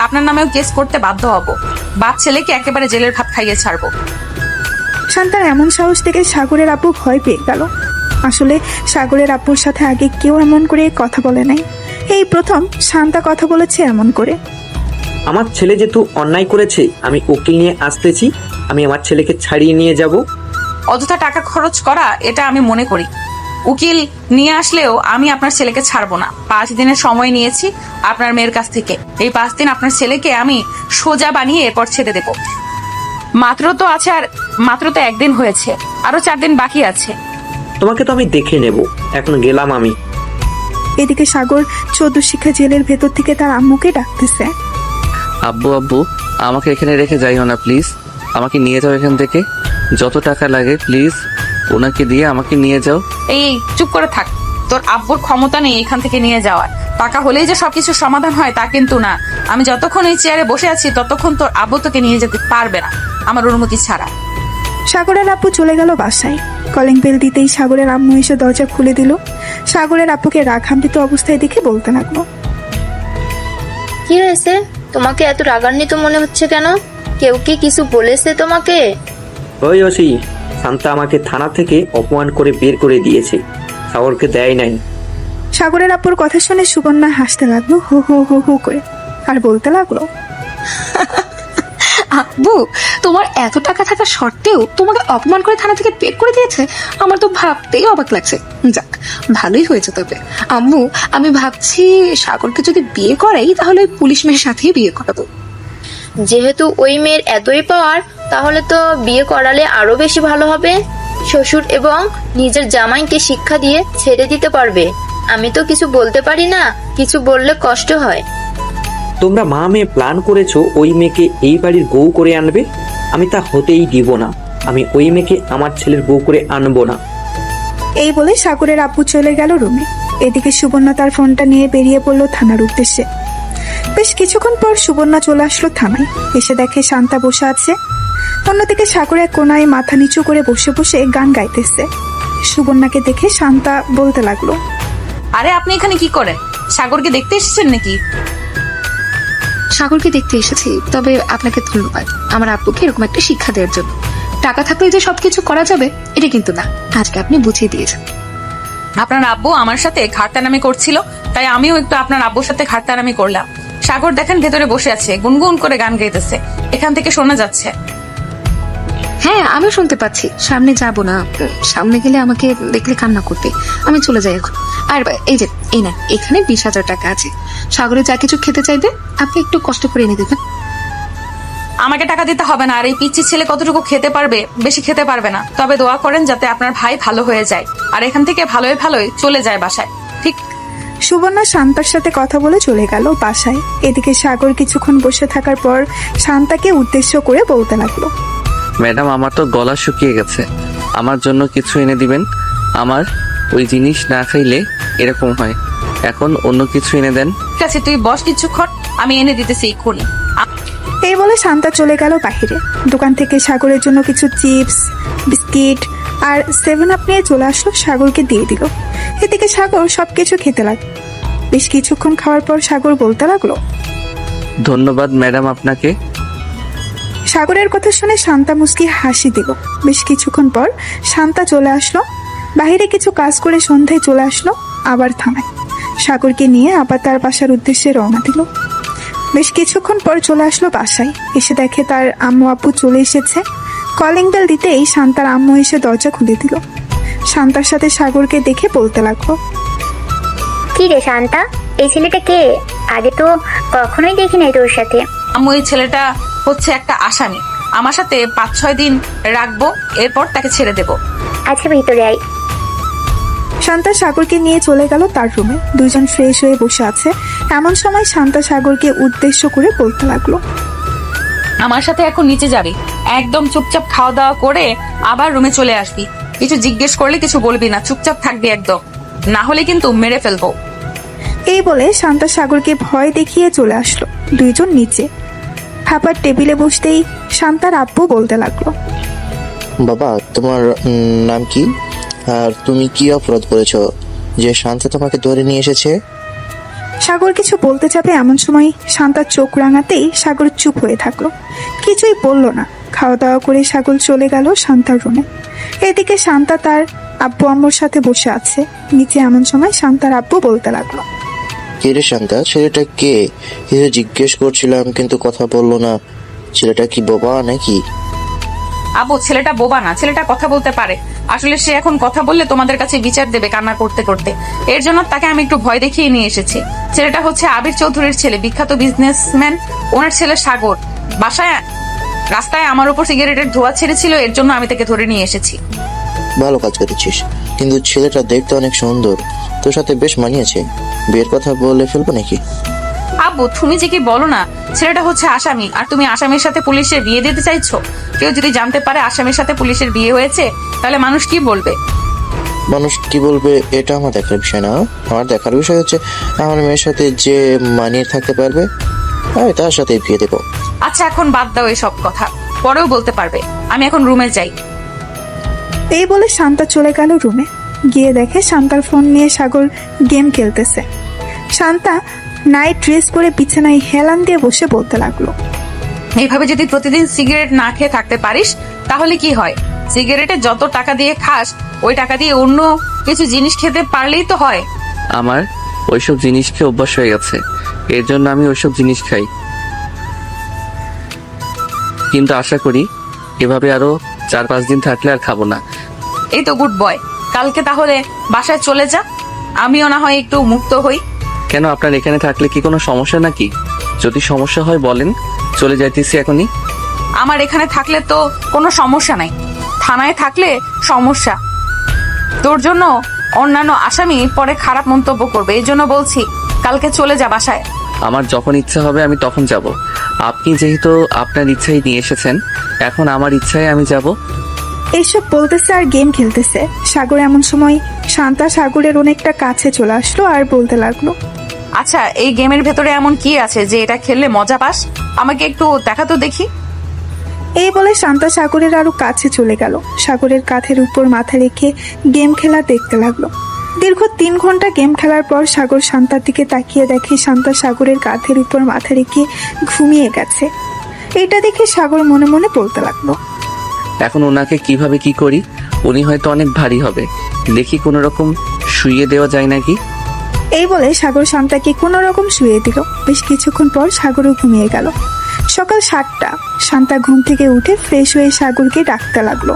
আপনার নামেও কেস করতে বাধ্য হব। বাপ ছেলেকে একেবারে জেলের ভাত খাইয়ে ছাড়বো। শান্তার এমন সাহস থেকে সাগরের আব্বু ভয় পেয়ে গেল। আসলে সাগরের আব্বুর সাথে আগে কেউ এমন করে কথা বলে নাই। এই প্রথম শান্তা কথা বলেছে এমন করে। আমার ছেলে যেহেতু অন্যায় করেছে, আমি উকিল নিয়ে আসতেছি। আমি আমার ছেলেকে ছাড়িয়ে নিয়ে যাব। অযথা টাকা খরচ করা এটা আমি মনে করি। উকিল নিয়ে আসলেও আমি আপনার ছেলেকে ছাড়বো না। 5 দিনের সময় নিয়েছি আপনার মেয়ের কাছ থেকে। এই 5 দিন আপনার ছেলেকে আমি সোজা বানিয়ে এরপর ছেড়ে দেব। মাত্র তো 1 দিন হয়েছে, আরো 4 দিন বাকি আছে। তোমাকে তো আমি দেখে নেব, এখন গেলাম আমি। এদিকে সাগর 14 শিক্ষা জেলের ভেতর থেকে তার আম্মুকে ডাকতেছে। আব্বু, আমাকে এখানে রেখে যাইও না প্লিজ। আমাকে নিয়ে যাও এখান থেকে, যত টাকা লাগে প্লিজ ওনাকে দিয়ে আমাকে নিয়ে যাও। এই চুপ করে থাক, তোর আব্বুর ক্ষমতা নেই এখান থেকে নিয়ে যাওয়ার। টাকা হলেই যে সবকিছু সমাধান হয় তা কিন্তু না। আমি যতক্ষণ এই চেয়ারে বসে আছি ততক্ষণ তোর আব্বু তোকে নিয়ে যেতে পারবে না আমার অনুমতি ছাড়া। সাগরের আব্বু চলে গেল বাসায়। কলিং বেল দিতেই সাগরের আম্মু এসে দরজা খুলে দিল। সাগরের আব্বুকে রাগান্বিত অবস্থায় দেখে বলতে লাগলো, কি হয়েছে? তোমাকে এত রাগান্বিত মনে হচ্ছে কেন? কেউ কি কিছু বলেছে তোমাকে? ওই ওসি, শান্তা আমাকে থানা থেকে অপমান করে বের করে দিয়েছে, সাগরকে দেয় নাই। সাগরের আব্বুর কথা শুনে সুবর্ণা হাসতে লাগলো হো হো হো হো করে আর বলতে লাগলো, আব্বু, তোমার এত টাকা থাকা সত্ত্বেও তোমাকে অপমান করে থানা থেকে বের করে দিয়েছে? আমার তো ভাবতেই অবাক লাগছে। যাক, ভালোই হয়েছে। তবে আম্মু, আমি ভাবছি সাগরকে যদি বিয়ে করাই তাহলে ওই পুলিশ মেয়ের সাথেই বিয়ে করাবো। যেহেতু ওই মেয়ের এতই পাওয়ার, তাহলে তো বিয়ে করালে আরো বেশি ভালো হবে। শ্বশুর এবং নিজের জামাইকে শিক্ষা দিয়ে ছেড়ে দিতে পারবে। আমি তো কিছু বলতে পারি না, কিছু বললে কষ্ট হয়। তোমরা মা মেয়ে প্ল্যান করেছো ওই মেয়েকে এই বাড়ির বউ করে আনবে, আমি তা হতেই দিব না। আমি ওই মেয়েকে আমার ছেলের বউ করে আনবো না। এই বলে সাগরের আব্বু চলে গেল রুমে। এদিকে সুবর্ণা তার ফোনটা নিয়ে বেরিয়ে পড়লো থানার উদ্দেশ্যে। বেশ কিছুক্ষণ পর সুবর্ণা চলে আসলো থানায়। এসে দেখে শান্তা বসে আছে। অন্যদিকে সাগরের কোনায় মাথা নিচু করে বসে বসে গান গাইতেছে। সুবর্ণাকে দেখে শান্তা বলতে লাগলো, আরে আপনি এখানে কি করেন? সাগরকে দেখতে এসেছেন নাকি? সাগরকে দেখতে এসেছি, তবে আপনাকে ধন্যবাদ আমার আব্বুকে এরকম একটা শিক্ষা দেওয়ার জন্য। টাকা থাকলে যে সবকিছু করা যাবে এটা কিন্তু না, আজকে আপনি বুঝিয়ে দিয়েছেন। আপনার আব্বু আমার সাথে ঘাটতানামি করছিল, তাই আমিও একটু আপনার আব্বুর সাথে ঘাটতানামি করলাম। সাগর দেখেন ভেতরে বসে আছে, গুনগুন করে গান গাইতেছে, এখান থেকে শোনা যাচ্ছে। হ্যাঁ আমিও শুনতে পাচ্ছি। সামনে যাব না, সামনে গেলে আমাকে দেখলে কান্না করবে। আমি চলে যাই এখন। আর এই যে এই না, এখানে 20,000 টাকা আছে। সাগরে যা কিছু খেতে চাইবে আপনি একটু কষ্ট করে এনে দেবেন। আমাকে টাকা দিতে হবে না। আর এই পিচ্ছি ছেলে কতটুকু খেতে পারবে? বেশি খেতে পারবে না। তবে দোয়া করেন যাতে আপনার ভাই ভালো হয়ে যায়, আর এখান থেকে ভালোই ভালোই চলে যায় বাসায়। ঠিক। সুবর্ণা শান্তার সাথে কথা বলে চলে গেল বাসায়। এদিকে সাগর কিছুক্ষণ বসে থাকার পর শান্তাকে উদ্দেশ্য করে বলতে লাগলো, ম্যাডাম, আমার তো গলা শুকিয়ে গেছে, আমার জন্য কিছু এনে দিবেন। আমার ওই জিনিস না খাইলে এরকম হয়, এখন অন্য কিছু এনে দেন। ঠিক আছে, তুই বস কিছুক্ষণ, আমি এনে দিতেছি এক্ষুনি। এই বলে শান্তা চলে গেল বাহিরে। দোকান থেকে সাগরের জন্য কিছু চিপস, বিস্কিট আর 7 আপ নিয়ে চলে আসলো, সাগরকে দিয়ে দিল। এদিকে সাগর সবকিছু খেতে লাগলো। বেশ কিছুক্ষণ খাওয়ার পর সাগর বলতে লাগলো, ধন্যবাদ ম্যাডাম আপনাকে। সাগরের কথা শুনে শান্তা মুস্কি হাসি দিল। বেশ কিছুক্ষণ পর শান্তা চলে আসলো বাইরে, কিছু কাজ করে সন্ধ্যায় চলে আসলো আবার থানায়। সাগরকে নিয়ে আবার তার বাসার উদ্দেশ্যে রওনা দিল। বেশ কিছুক্ষণ পর চলে আসলো বাসায়। এসে দেখে তার আম্মু আব্বু চলে এসেছে। কলিং বেল দিতেই শান্তার আম্মু এসে দরজা খুলে দিল। শান্তার সাথে সাগরকে দেখে বলতে লাগলো, কি রে শান্তা, এই ছেলেটা কে? আগে তো কখনোই দেখি নাই তোর সাথে। আম্মু, এই ছেলেটা হচ্ছে একটা আসামি। আমার সাথে 5-6 দিন রাখবো, এরপর তাকে ছেড়ে দেব। আচ্ছা ভিতরে আয়। শান্তা সাগরকে নিয়ে চলে গেল তার রুমে। দুজন ফ্রেশ হয়ে বসে আছে। এমন সময় শান্তা সাগরকে উদ্দেশ্য করে বলতে লাগলো, আমার সাথে এখন নিচে যাবি, একদম চুপচাপ খাওয়া দাওয়া করে আবার রুমে চলে আসবি। কিছু জিজ্ঞেস করলে কিছু বলবি না, চুপচাপ থাকবি একদম, না হলে কিন্তু মেরে ফেলবো। এই বলে শান্তা সাগরকে ভয় দেখিয়ে চলে আসলো। দুইজন নিচে খাবার টেবিলে বসতেই শান্তার আব্বু বলতে লাগলো, বাবা, তোমার নাম কি? আর তুমি কি অপরাধ করেছো যে শান্তা তোমাকে ধরে নিয়ে এসেছে? সাগর কিছু বলতে যাবে এমন সময় শান্তার চোখ রাঙাতেই সাগর চুপ হয়ে থাকলো, কিছুই বলল না। খাওয়া দাওয়া করে সাগর চলে গেল শান্তার রুমে। এদিকে শান্তা তার আব্বু আম্মুর সাথে বসে আছে নিচে। এমন সময় শান্তার আব্বু বলতে লাগলো, কে রে শান্তা, ছেলেটা কে? কিছু জিজ্ঞেস করছিলাম কিন্তু কথা বললো না। ছেলেটা কি বোবা নাকি? আবু, ছেলেটা বোবা না, ছেলেটা কথা বলতে পারে। আসলে সে এখন কথা বললে তোমাদের কাছে বিচার দেবে কান্না করতে করতে। এর জন্য তাকে আমি একটু ভয় দেখিয়ে নিয়ে এসেছি। ছেলেটা হচ্ছে আবির চৌধুরীর ছেলে, বিখ্যাত বিজনেসম্যান। ওনার ছেলে সাগর বাসায় রাস্তায় আমার উপর সিগারেটের ধোঁয়া ছেড়েছিল, এর জন্য আমি তাকে ধরে নিয়ে এসেছি। ভালো কাজ করেছিস, কিন্তু ছেলেটা দেখতে অনেক সুন্দর, তোর সাথে বেশ মানিয়েছে। বিয়ের কথা বলে ফেলবো নাকি? আব্বু, তুমি যে কি বলো না, ছেলেটা হচ্ছে আসামি, আর তুমি আসামির সাথে পুলিশের বিয়ে দিতে চাইছো। কেউ যদি জানতে পারে আসামির সাথে পুলিশের বিয়ে হয়েছে, তাহলে মানুষ কি বলবে? মানুষ কি বলবে এটা আমার দেখার বিষয় না। আমার দেখার বিষয় হচ্ছে আমার মেয়ের সাথে যে মানিয়ে থাকতে পারবে আমি তার সাথে বিয়ে দেবো। আচ্ছা, এখন বাদ দাও এসব কথা, পরেও বলতে পারবে। আমি এখন রুমে যাই। এই বলে শান্তা চলে গেল রুমে। গিয়ে দেখে শান্তার ফোন নিয়ে সাগর গেম খেলতেছে। শান্তা নাইট ড্রেস পরে বিছানায় হেলান দিয়ে বসে বলতে লাগলো, এইভাবে যদি প্রতিদিন সিগারেট না খেয়ে থাকতে পারিস তাহলে কি হয়? সিগারেটে যত টাকা দিয়ে খাস, ওই টাকা দিয়ে অন্য কিছু জিনিস খেতে পারলেই তো হয়। আমার ওইসব জিনিস খেয়ে অভ্যাস হয়ে গেছে, এর জন্য আমি ওইসব জিনিস খাই। কিন্তু আশা করি এভাবে আরো 4-5 দিন থাকলে আর খাবো না। এই তো গুড বয়, কালকে তাহলে বাসায় চলে যা, আমিও না হয় একটু মুক্ত হই। কেন, আপনার এখানে থাকলে কি কোনো সমস্যা নাকি? যদি সমস্যা হয় বলেন, চলে যাইতেছি এখনই। আমার এখানে থাকলে তো কোনো সমস্যা নাই, থানায় থাকলে সমস্যা। তোর জন্য অন্যান্য আসামি পরে খারাপ মন্তব্য করবে, এই জন্য বলছি কালকে চলে যা বাসায়। আমার যখন ইচ্ছা হবে আমি তখন যাব। আপনি যেহেতু আপনার ইচ্ছাই নিয়ে এসেছেন, এখন আমার ইচ্ছায় আমি যাব। এইসব বলতেছে আর গেম খেলতেছে। সাগর এমন সময় শান্তা সাগরের অনেকটা কাছে চলে আসলো আর বলতে লাগলো, আচ্ছা, এই গেমের ভেতরে এমন কি আছে যে এটা খেললে মজা পাস? আমাকে একটু দেখা তো দেখি। এই বলে শান্তা সাগরের আরো কাছে চলে গেল। সাগরের কাঁধের উপর মাথা রেখে গেম খেলা দেখতে লাগলো। দীর্ঘ 3 ঘন্টা গেম খেলার পর সাগর শান্তার দিকে তাকিয়ে দেখে শান্তা সাগরের কাঁধের উপর মাথা রেখে ঘুমিয়ে গেছে। এটা দেখে সাগর মনে মনে বলতে লাগলো, এখন ওনাকে কিভাবে কি করি? উনি হয়তো অনেক ভারী হবে, দেখি কোনো রকম শুইয়ে দেওয়া যায় নাকি। এই বলে সাগর শান্তাকে কোনো রকম শুয়ে দিল। বেশ কিছুক্ষণ পর সাগরও ঘুমিয়ে গেল। সকাল 7টা। শান্তা ঘুম থেকে উঠে ফ্রেশ হয়ে সাগরকে ডাকতে লাগলো।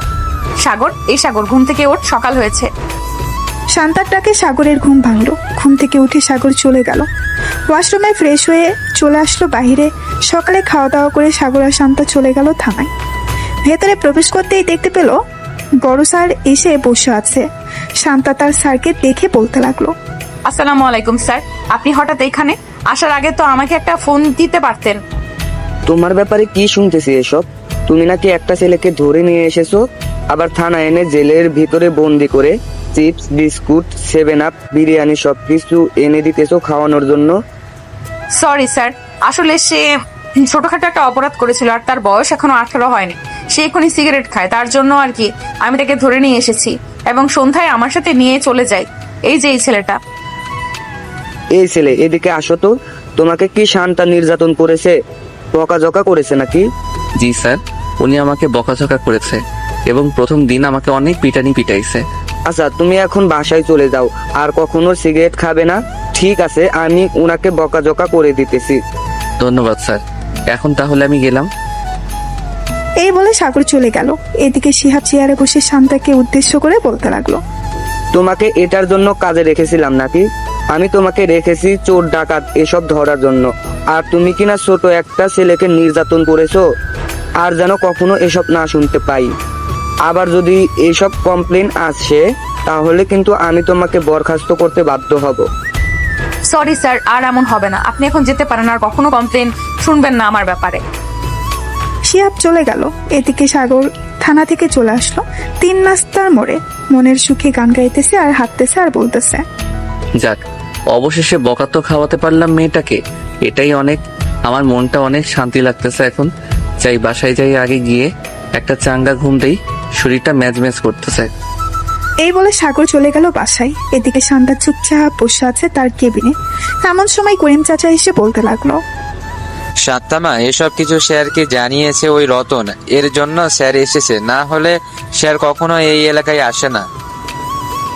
সাগর, এই সাগর, ঘুম থেকে ওঠ, সকাল হয়েছে। শান্তার ডাকে সাগরের ঘুম ভাঙলো। ঘুম থেকে উঠে সাগর চলে গেল ওয়াশরুমে। ফ্রেশ হয়ে চলে আসলো বাহিরে। সকালে খাওয়া দাওয়া করে সাগর আর শান্তা চলে গেল থানায়। ভেতরে প্রবেশ করতেই দেখতে পেল বড় স্যার এসে বসে আছে। শান্তা তার স্যারকে দেখে বলতে লাগলো, আসসালামু আলাইকুম স্যার, আপনি হঠাৎ এখানে? আসার আগে তো আমাকে একটা ফোন দিতে পারতেন। তোমার ব্যাপারে কি শুনতেছি এসব? তুমি নাকি একটা ছেলেকে ধরে নিয়ে এসেছো, আবার থানা এনে জেলের ভিতরে বন্দি করে চিপস, বিস্কুট, 7 আপ, বিরিয়ানি সবকিছু এনে দিতেছো খাওয়ানোর জন্য। সরি স্যার, আসলে সে ছোটখাটো একটা অপরাধ করেছিল আর তার বয়স এখনো 18 হয়নি। সে এখনই সিগারেট খায়, তার জন্য আর কি আমি তাকে ধরে নিয়ে এসেছি এবং সন্ধ্যায় আমার সাথে নিয়ে চলে যাই। এই যে এই ছেলেটা। এই ছেলে এদিকে আসো তো। তোমাকে কি শান্তা নির্যাতন করেছে, বকাঝকা করেছে নাকি? জি স্যার, উনি আমাকে বকাঝকা করেছে এবং প্রথম দিন আমাকে অনেক পিটাইছে। আচ্ছা, তুমি এখন বাসায় চলে যাও, আর কখনো সিগারেট খাবে না, ঠিক আছে? আমি উনাকে বকাঝকা করে দিতেছি। ধন্যবাদ স্যার, এখন তাহলে আমি গেলাম। এই বলে সাগর চলে গেল। এদিকে শিহাব চেয়ারে বসে শান্তাকে উদ্দেশ্য করে বলতে লাগলো, তোমাকে এটার জন্য কাজে রেখেছিলাম নাকি? আমি তোমাকে রেখেছি চোর ডাকাত এসব ধরার জন্য, আর তুমি কিনা ছোট একটা ছেলেকে নির্যাতন করেছো। আর যেন কখনো এসব না শুনতে পাই। আবার যদি এইসব কমপ্লেন আসে তাহলে কিন্তু আমি তোমাকে বরখাস্ত করতে বাধ্য হব। সরি স্যার, আর এমন হবে না। আপনি এখন যেতে পারেন, আর কখনো কমপ্লেন শুনবেন না আমার ব্যাপারে। শিহাব চলে গেল। এদিকে সাগর থানা থেকে চলে আসলো 3 রাস্তার মোড়ে। মনের সুখে গান গাইতেছে আর হাঁটতেছে আর বলতেছে, যাক, অবশেষে বকা তো খাওয়াতে পারলাম মেয়েটাকে, এটাই অনেক। আমার মনটা অনেক শান্তি লাগতেছে এখন। যাই বাসায় যাই, আগে গিয়ে একটা চাঙ্গা ঘুম দেই, শরীরটা ম্যাজ করতেছে। এই বলে সাগর চলে গেল বাসায়। এদিকে শান্তা চুপচাপ বসে আছে তার কেবিনে। এমন সময় করিম চাচা এসে বলতে লাগলো, শান্তামা, এসব কিছু স্যারকে জানিয়েছে ওই রতন, এর জন্য স্যার এসেছে, না হলে স্যার কখনো এই এলাকায় আসে না।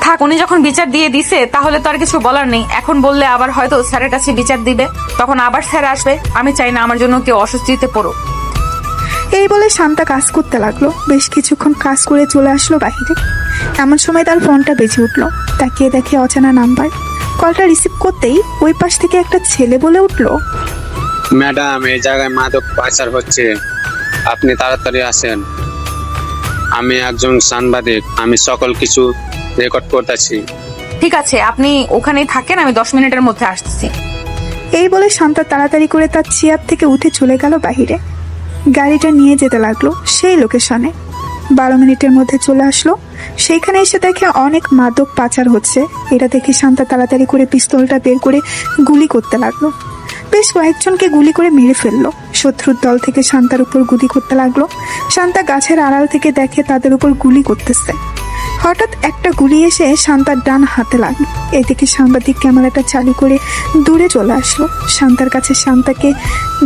থাক, উনি যখন বিচার দিয়ে দিছে তাহলে তো আর কিছু বলার নেই। এখন বললে আবার হয়তো স্যারের কাছে বিচার দিবে, তখন আবার স্যার আসবে। আমি চাই না আমার জন্য কেউ অস্বস্তিতে পড়ুক। এই বলে শান্তা কাজ করতে লাগলো। বেশ কিছুক্ষণ কাজ করে চলে আসলো বাহিরে। এমন সময় তার ফোনটা বেজে উঠলো। তাকিয়ে দেখে অজানা নাম্বার। কলটা রিসিভ করতেই ওই পাশ থেকে একটা ছেলে বলে উঠলো, ম্যাডাম, এই জায়গায় মাদক পাচার হচ্ছে, আপনি তাড়াতাড়ি আসেন। আমি একজন সাংবাদিক, আমি সকল কিছু রেকর্ড করতেছি। ঠিক আছে, আপনি ওখানেই থাকেন, আমি 10 মিনিটের মধ্যে আসতেছি। এই বলে শান্তা তাড়াতাড়ি করে তার চেয়ার থেকে উঠে চলে গেল বাহিরে। গাড়িটা নিয়ে যেতে লাগলো সেই লোকেশনে। 12 মিনিটের মধ্যে চলে আসলো। সেইখানে এসে দেখে অনেক মাদক পাচার হচ্ছে। এটা দেখে শান্তা তাড়াতাড়ি করে পিস্তলটা বের করে গুলি করতে লাগলো। বেশ কয়েকজনকে গুলি করে মেরে ফেললো। শত্রুর দল থেকে শান্তার উপর গুলি করতে লাগলো। শান্তা গাছের আড়াল থেকে দেখে তাদের উপর গুলি করতেছে। হঠাৎ একটা গুলি এসে শান্তার ডান হাতে লাগলো। এদিকে সাংবাদিক ক্যামেরাটা চালু করে দূরে চলে আসলো। শান্তার কাছে শান্তাকে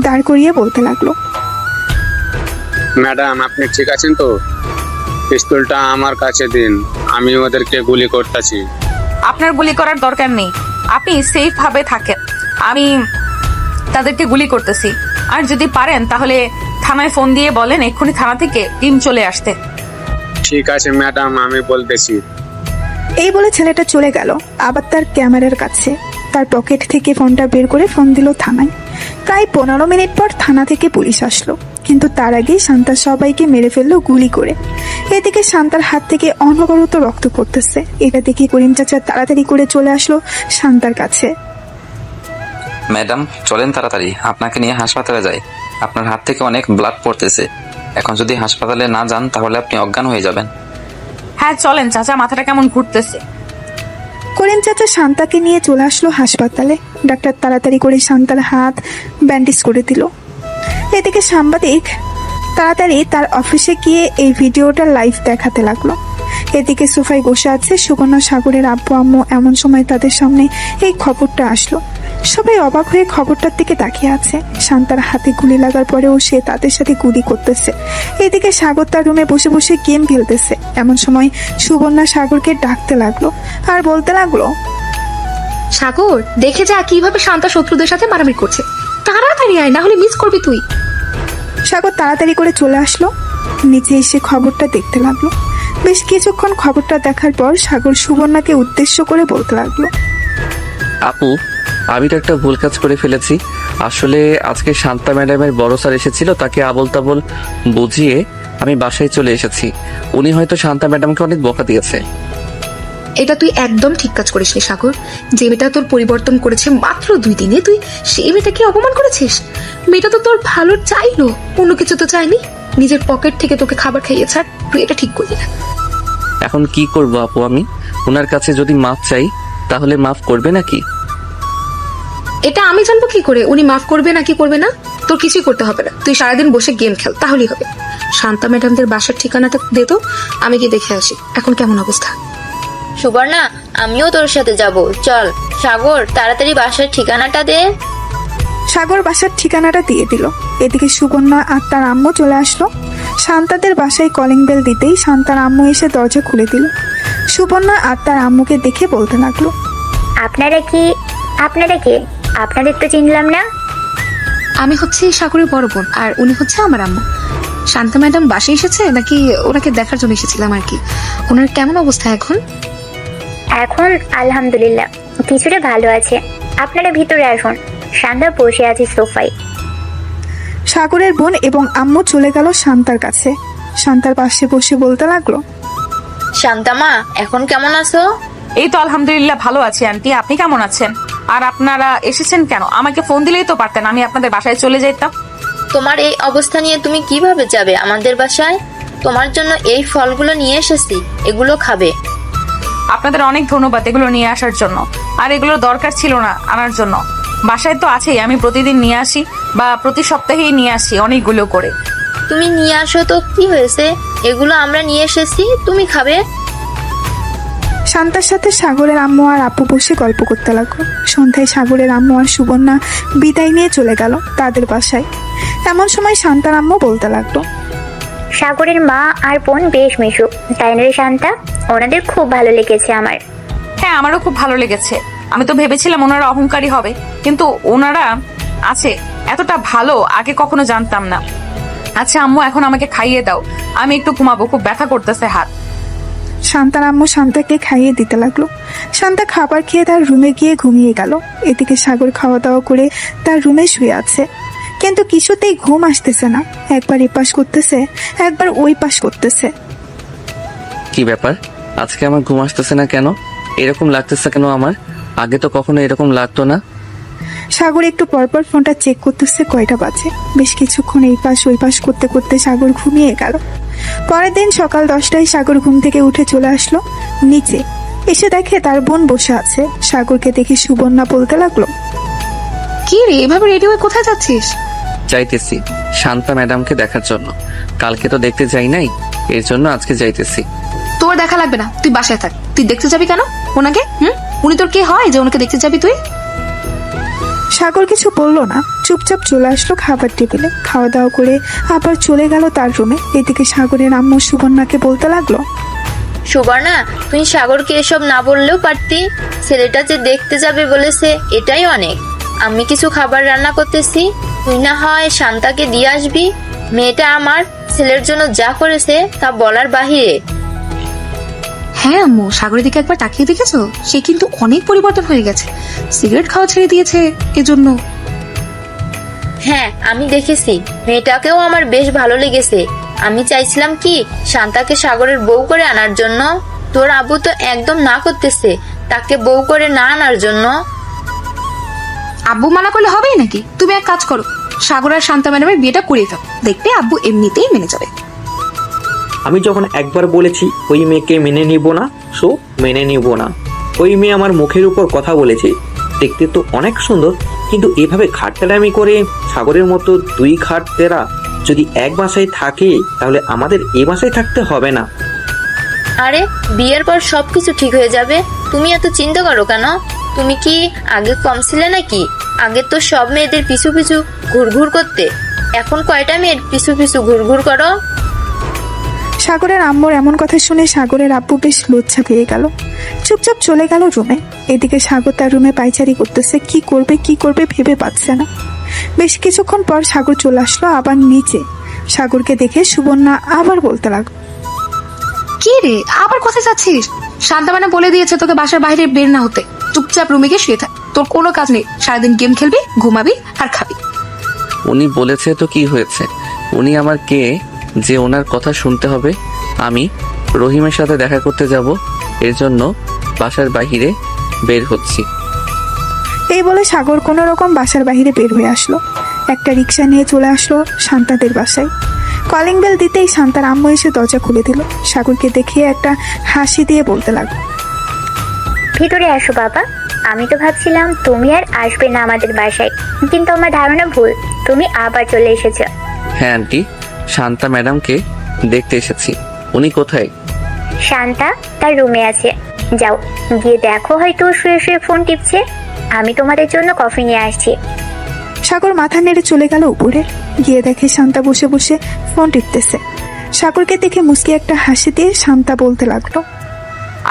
দাঁড় করিয়ে বলতে লাগলো, ম্যাডাম, আপনি ঠিক আছেন তো? পিস্তলটা আমার কাছে দিন, আমি ওদেরকে গুলি করতেছি। আপনার গুলি করার দরকার নেই, আপনি সেফ ভাবে থাকেন। আমি তাদেরকে গুলি করতেছি। আর যদি পারেন তাহলে থানায় ফোন দিয়ে বলেন এক্ষুনি থানা থেকে টিম চলে আসতে। ঠিক আছে ম্যাডাম, আমি বলতেছি। এই বলে ছেলেটা চলে গেল আবার তার ক্যামেরার কাছে। তার পকেট থেকে ফোনটা বের করে ফোন দিল থানায়। প্রায় 15 মিনিট পর থানা থেকে পুলিশ আসলো। কিন্তু তার আগেই শান্তা সবাইকে মেরে ফেললো গুলি করে। এদিকে শান্তার হাত থেকে অনবরত রক্ত পড়তেছে। এটা দেখে করিম চাচা তাড়াতাড়ি করে চলে আসলো শান্তার কাছে। ম্যাডাম চলেন তাড়াতাড়ি, আপনাকে নিয়ে হাসপাতালে যাই। আপনার হাত থেকে অনেক ব্লাড পড়তেছে, এখন যদি হাসপাতালে না যান তাহলে আপনি অজ্ঞান হয়ে যাবেন। হ্যাঁ চলেন চাচা, মাথাটা কেমন ঘুরতেছে। করিম চাচা শান্তাকে নিয়ে চলে আসলো হাসপাতালে। ডাক্তার তাড়াতাড়ি করে শান্তার হাত ব্যান্ডেজ করে দিল। এদিকে সাংবাদিক তাড়াতাড়ি তার অফিসে গিয়ে এই ভিডিওটা লাইভ দেখাতে লাগলো। এদিকে সোফায় বসে আছে সুবর্ণা সাগরের আব্বু আম্মু। এমন সময় তাদের সামনে এই খবরটা আসলো। সবাই অবাক হয়ে খবরটার দিকে তাকিয়ে আছে। শান্তার হাতে গুলি লাগার পরেও সে তাদের সাথে গুলি করতেছে। এদিকে সাগর তার রুমে বসে বসে গেম খেলতেছে। এমন সময় সুবর্ণা সাগরকে ডাকতে লাগলো আর বলতে লাগলো, সাগর দেখে যা কিভাবে শান্তা শত্রুদের সাথে মারামারি করছে, তাড়াতাড়ি আয়, না হলে মিস করবি তুই। সাগর তাড়াতাড়ি করে চলে আসলো। নিচে এসে খবরটা দেখতে লাগলো। বেশ কিছুক্ষণ খবরটা দেখার পর সাগর সুবর্ণাকে উদ্দেশ্য করে বলতে লাগলো, আপু, আমি তো একটা ভুল কাজ করে ফেলেছি। আসলে আজকে শান্তা ম্যাডামের বড় স্যার এসেছিল, তাকে আবল তাবল বুঝিয়ে আমি বাসায় চলে এসেছি। উনি হয়তো শান্তা ম্যাডামকে অনেক বকা দিয়েছে। এটা তুই একদম ঠিক কাজ করিস রে সাগর। যে মেয়েটা তোর পরিবর্তন করেছে মাত্র 2 দিনে, তুই সেই মেয়েটাকে অপমান করেছিস। মেয়েটা তো তোর ভালো চাইলো, অন্য কিছু তো চাইনি। নিজের পকেট থেকে তোকে খাবার খাইয়ে ছাড়, তুই এটা ঠিক করলি না। এখন কি করব আপু? আমি ওনার কাছে যদি মাফ চাই তাহলে মাফ করবে নাকি? এটা আমি জানবো কি করে উনি মাফ করবে নাকি করবে না? তোর কিছুই করতে হবে না, তুই সারাদিন বসে গেম খেল, তাহলেই হবে। শান্তা ম্যাডামদের বাসার ঠিকানাটা দে তো, আমি গিয়ে দেখে আসি এখন কেমন অবস্থা। সুবর্ণা, আমিও তোর সাথে যাব, চল। সাগর তাড়াতাড়ি বাসার ঠিকানাটা দে। সাগর বাসার ঠিকানাটা দিয়ে দিল। এদিকে সুবর্ণা আর তার আম্মু চলে আসলো। শান্তাদের বাসায় কলিং বেল দিতেই শান্তার আম্মু এসে দরজা খুলে দিল। সুবর্ণা আর তার আম্মুকে দেখে বলতে লাগলো, আপনারা কে? আপনাদের তো চিনলাম না। আমি হচ্ছে সাগরের বড় বোন, আর উনি হচ্ছে আমার আম্মু। শান্তা ম্যাডাম বাসায় এসেছে নাকি ওনাকে দেখার জন্য এসেছিলাম আর কি। ওনার কেমন অবস্থা এখন? এখন আলহামদুলিল্লাহ কিছুটা ভালো আছে। আপনারা ভিতরে আসুন, শান্তা বসে আছে সোফায়। সাগরের বোন এবং আম্মু চলে গেল শান্তার কাছে। শান্তার পাশে বসে বলতে লাগলো, শান্তামা, এখন কেমন আছো? এই তো আলহামদুলিল্লাহ ভালো আছি আন্টি, আপনি কেমন আছেন? আর আপনারা এসেছেন কেন? আমাকে ফোন দিলেই তো পারতেন, আমি আপনাদের বাসায় চলে যেতাম। তোমার এই অবস্থা নিয়ে তুমি কিভাবে যাবে আমাদের বাসায়? তোমার জন্য এই ফলগুলো নিয়ে এসেছি, এগুলো খাবে। আপনাদের অনেক ধন্যবাদ এগুলো নিয়ে আসার জন্য, আর এগুলো দরকার ছিল না আনার জন্য। বাসায় তো আছেই, আমি প্রতিদিন নিয়ে আসি বা প্রতি সপ্তাহেই নিয়ে আসি অনেকগুলো করে। তুমি নিয়ে আসো তো, কি হয়েছে? এগুলো আমরা নিয়ে এসেছি, তুমি খাবে। শান্তার সাথে সাগরের আম্মু আর আপু বসে গল্প করতে লাগলো। সন্ধ্যায় সাগরের আম্মু আর সুবর্ণা বিদায় নিয়ে চলে গেল তাদের বাসায়। এমন সময় শান্তার আম্মু বলতে লাগলো, সাগরের মা আর বোন বেশ মিশুক, তাই না রে শান্তা? ওনাদের খুব ভালো লেগেছে আমার। হ্যাঁ, আমারও খুব ভালো লেগেছে। আমি তো ভেবেছিলাম ওনারা অহংকারী হবে, কিন্তু ওনারা আছে এতটা ভালো আগে কখনো জানতাম না। আচ্ছা আম্মু, এখন আমাকে খাইয়ে দাও, আমি একটু ঘুমাবো, খুব ব্যথা করতেছে হাত। শান্তার আম্মু শান্তাকে খাইয়ে দিতে লাগলো। শান্তা খাবার খেয়ে তার রুমে গিয়ে ঘুমিয়ে গেল। এদিকে সাগর খাওয়া দাওয়া করে তার রুমে শুয়ে আছে, কিন্তু কিছুতেই ঘুম আসতেছে না। একবার এপাশ করতেছে, একবার ওই পাশ করতেছে। কি ব্যাপার, আজকে আমার ঘুম আসতেছে না কেন? এরকম লাগতেছে কেন আমার? আগে তো কখনো এরকম লাগতো না। সাগর একটু পরপর ফোনটা চেক করতেছে কয়টা বাজে। বেশ কিছুক্ষণ এই পাশ ওই পাশ করতে করতে সাগর ঘুমিয়ে গেল। পরের দিন সকাল 10টায় সাগর ঘুম থেকে উঠে চলে আসলো নিচে। এসে দেখে তার বোন বসে আছে। সাগরকে দেখে সুবর্ণা বলতে লাগলো, কি রে, এভাবে রেডি হয়ে কোথায় যাচ্ছিস? যাইতেছি শান্তা ম্যাডামকে দেখার জন্য। কালকে তো দেখতে যাই নাই, এর জন্য আজকে যাইতেছি। তোর দেখা লাগবে না, তুই বাসায় থাক। তুই দেখতে যাবি কেন ওনাকে? উনি তোর কে হয় যে ওনাকে দেখতে যাবি তুই? সাগর কিছু বললো না, চুপচাপ চলে আসলো খাবার টেবিলে। খাওয়া দাওয়া করে আবার চলে গেল তার রুমে। এদিকে সাগরের আম্মু সুবর্ণাকে বলতে লাগলো, সুবর্ণা, তুই সাগরকে এসব না বললেও পারতি। ছেলেটা যে দেখতে যাবে বলেছে, এটাই অনেক। আমি কিছু খাবার রান্না করতেছি, তুই না হয় শান্তাকে দিয়ে আসবি। মেয়েটা আমার ছেলের জন্য যা করেছে তা বলার বাহিরে। হ্যাঁ আম্মু, সাগরের দিকে একবার তাকিয়ে দেখেছো? সে কিন্তু অনেক পরিবর্তন হয়ে গেছে। সিগারেট খাওয়া ছেড়ে দিয়েছে এজন্য। হ্যাঁ আমি দেখেছি, মেয়েটাকেও আমার বেশ ভালো লেগেছে। আমি চাইছিলাম কি শান্তাকে সাগরের বউ করে আনার জন্য। তোর আব্বু তো একদম না করতেছে তাকে বউ করে না আনার জন্য। আব্বু মানা করলে হবেই নাকি? তুমি এক কাজ করো, সাগর আর শান্তা ম্যাডামের বিয়েটা করিয়ে দাও, দেখবে আব্বু এমনিতেই মেনে যাবে। আমি যখন একবার বলেছি ওই মেয়েকে মেনে নিব না, সো মেনে নিব না। ওই মেয়ে আমার মুখের উপর কথা বলেছে, দেখতে তো অনেক সুন্দর, কিন্তু এভাবে খাটতেরামি করে সাগরের মতো দুই খাটতেরা যদি এক বাসায় থাকে তাহলে আমাদের এই বাসায় থাকতে হবে না। আরে বিয়ের পর সবকিছু ঠিক হয়ে যাবে, তুমি এত চিন্তা করো কেন? তুমি কি আগে কম ছিলে নাকি? আগে তো সব মেয়েদের পিছু পিছু ঘুরঘুর করতে, এখন কয়টা মেয়ের পিছু পিছু ঘুরঘুর করো? সাগরের আম্মুর এমন কথা শুনে সাগরের আব্বু বেশ লজ্জা পেয়ে গেল, চুপচাপ চলে গেল রুমে। এদিকে সাগর তার রুমে পায়চারি করতেছে, কি করবে ভেবে পাচ্ছে না। বেশ কিছুক্ষণ পর সাগর চলে আসলো আবার নিচে। সাগরকে দেখে সুবর্ণা আবার বলতে লাগলো, কি রে, আবার কোথায় যাচ্ছিস? শান্তা মানে বলে দিয়েছে তোকে বাসার বাইরে বের না হতে, চুপচাপ রুমে গিয়ে শুয়ে থাক, তোর কোনো কাজ নেই, সারাদিন গেম খেলবি, ঘুমাবি আর খাবি। উনি বলেছে তো কি হয়েছে? উনি আমার কে যে ওনার কথা শুনতে হবে? আমি রহিমের সাথে দেখা করতে যাব, এর জন্য বাসার বাইরে বের হচ্ছি। এই বলে সাগর কোনো রকম বাসার বাইরে বের হয়ে আসলো। একটা রিক্সা নিয়ে চলে আসলো শান্তাদের বাসায়। কলিং বেল দিতেই শান্তার আম্মু এসে দরজা খুলে দিল। সাগরকে দেখে একটা হাসি দিয়ে বলতে লাগলো, ভিতরে আসো বাবা। আমি তো ভাবছিলাম তুমি আর আসবে না আমাদের বাসায়, কিন্তু আমার ধারণা ভুল, তুমি আবার চলে এসেছো। হ্যাঁ আন্টি, শান্তা ম্যাডামকে দেখতে এসেছি। উনি কোথায়? শান্তা তার রুমে আছে, যাও গিয়ে দেখো, হয়তো শুয়ে শুয়ে ফোন টিপছে। আমি তোমাদের জন্য কফি নিয়ে আসছি। সাগর মাথা নেড়ে চলে গেল উপরে, গিয়ে দেখে শান্তা বসে বসে ফোন টিপতেছে। সাগরকে দেখে মুস্কি একটা হাসি দিয়ে শান্তা বলতে লাগলো,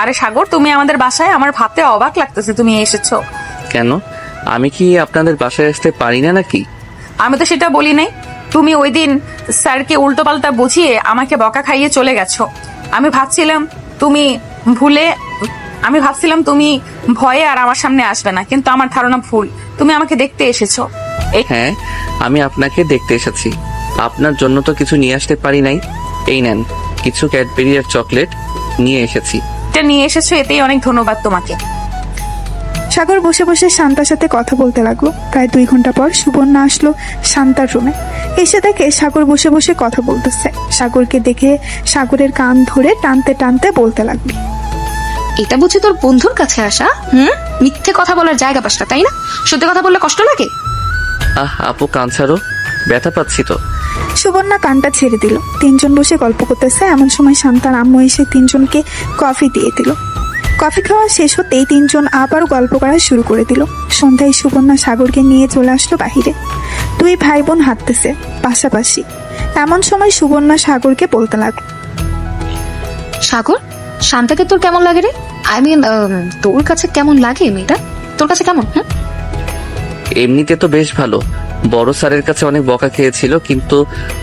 আরে সাগর, তুমি আমাদের বাসায়, আমার ভাবতে অবাক লাগতেছে তুমি এসেছো। কেন, আমি কি আপনাদের বাসায় আসতে পারি না নাকি? আমি তো সেটা বলি নাই। তুমি ওই দিন স্যারকে উল্টোপাল্টা বুঝিয়ে আমাকে বকা খাইয়ে চলে গেছো। আমি ভাবছিলাম তুমি ভয়ে আর আমার সামনে আসবে না, কিন্তু আমার ধারণা ভুল, তুমি আমাকে দেখতে এসেছো। হ্যাঁ, আমি আপনাকে দেখতে এসেছি। আপনার জন্য তো কিছু নিয়ে আসতে পারি নাই। এই নেন, কিছু ক্যাডবেরি আর চকলেট নিয়ে এসেছি। এটা নিয়ে এসেছো, এতেই অনেক ধন্যবাদ তোমাকে। সাগর বসে বসে শান্তার সাথে কথা বলতে লাগলো। প্রায় 2 ঘন্টা পর সুবর্ণা আসলো শান্তার রুমে। এসে দেখে সাগর বসে বসে কথা বলতেছে। সাগরকে দেখে সাগরের কান ধরে টানতে টানতে বলতে লাগলো, এটা বুঝি তোর বন্ধুর কাছে আসা? মিথ্যে কথা বলার জায়গা পাস না, তাই না? সত্যি কথা বললে কষ্ট লাগে? আপু কান ছাড়ো, ব্যথা পাচ্ছি তো। সুবর্ণা কানটা ছেড়ে দিল। 3 জন বসে গল্প করতেছে। এমন সময় শান্তার আম্মু এসে 3 জনকে কফি দিয়ে দিল। কফি খাওয়া শেষ হতেই 3 জন আবার গল্প করা শুরু করে দিল। সন্ধ্যায় সুবর্ণা সাগরকে নিয়ে চলে আসলো বাহিরে। 2 ভাই বোন হাঁটতেছে পাশাপাশি। এমন সময় সুবর্ণা সাগরকে বলতে লাগলো, সাগর, শান্তাকে তোর কেমন লাগে রে? আই মিন, তোর কাছে কেমন লাগে মেয়েটা? তোর কাছে কেমন? এমনিতে তো বেশ ভালো। বড় স্যারের কাছে অনেক বকা খেয়েছিল, কিন্তু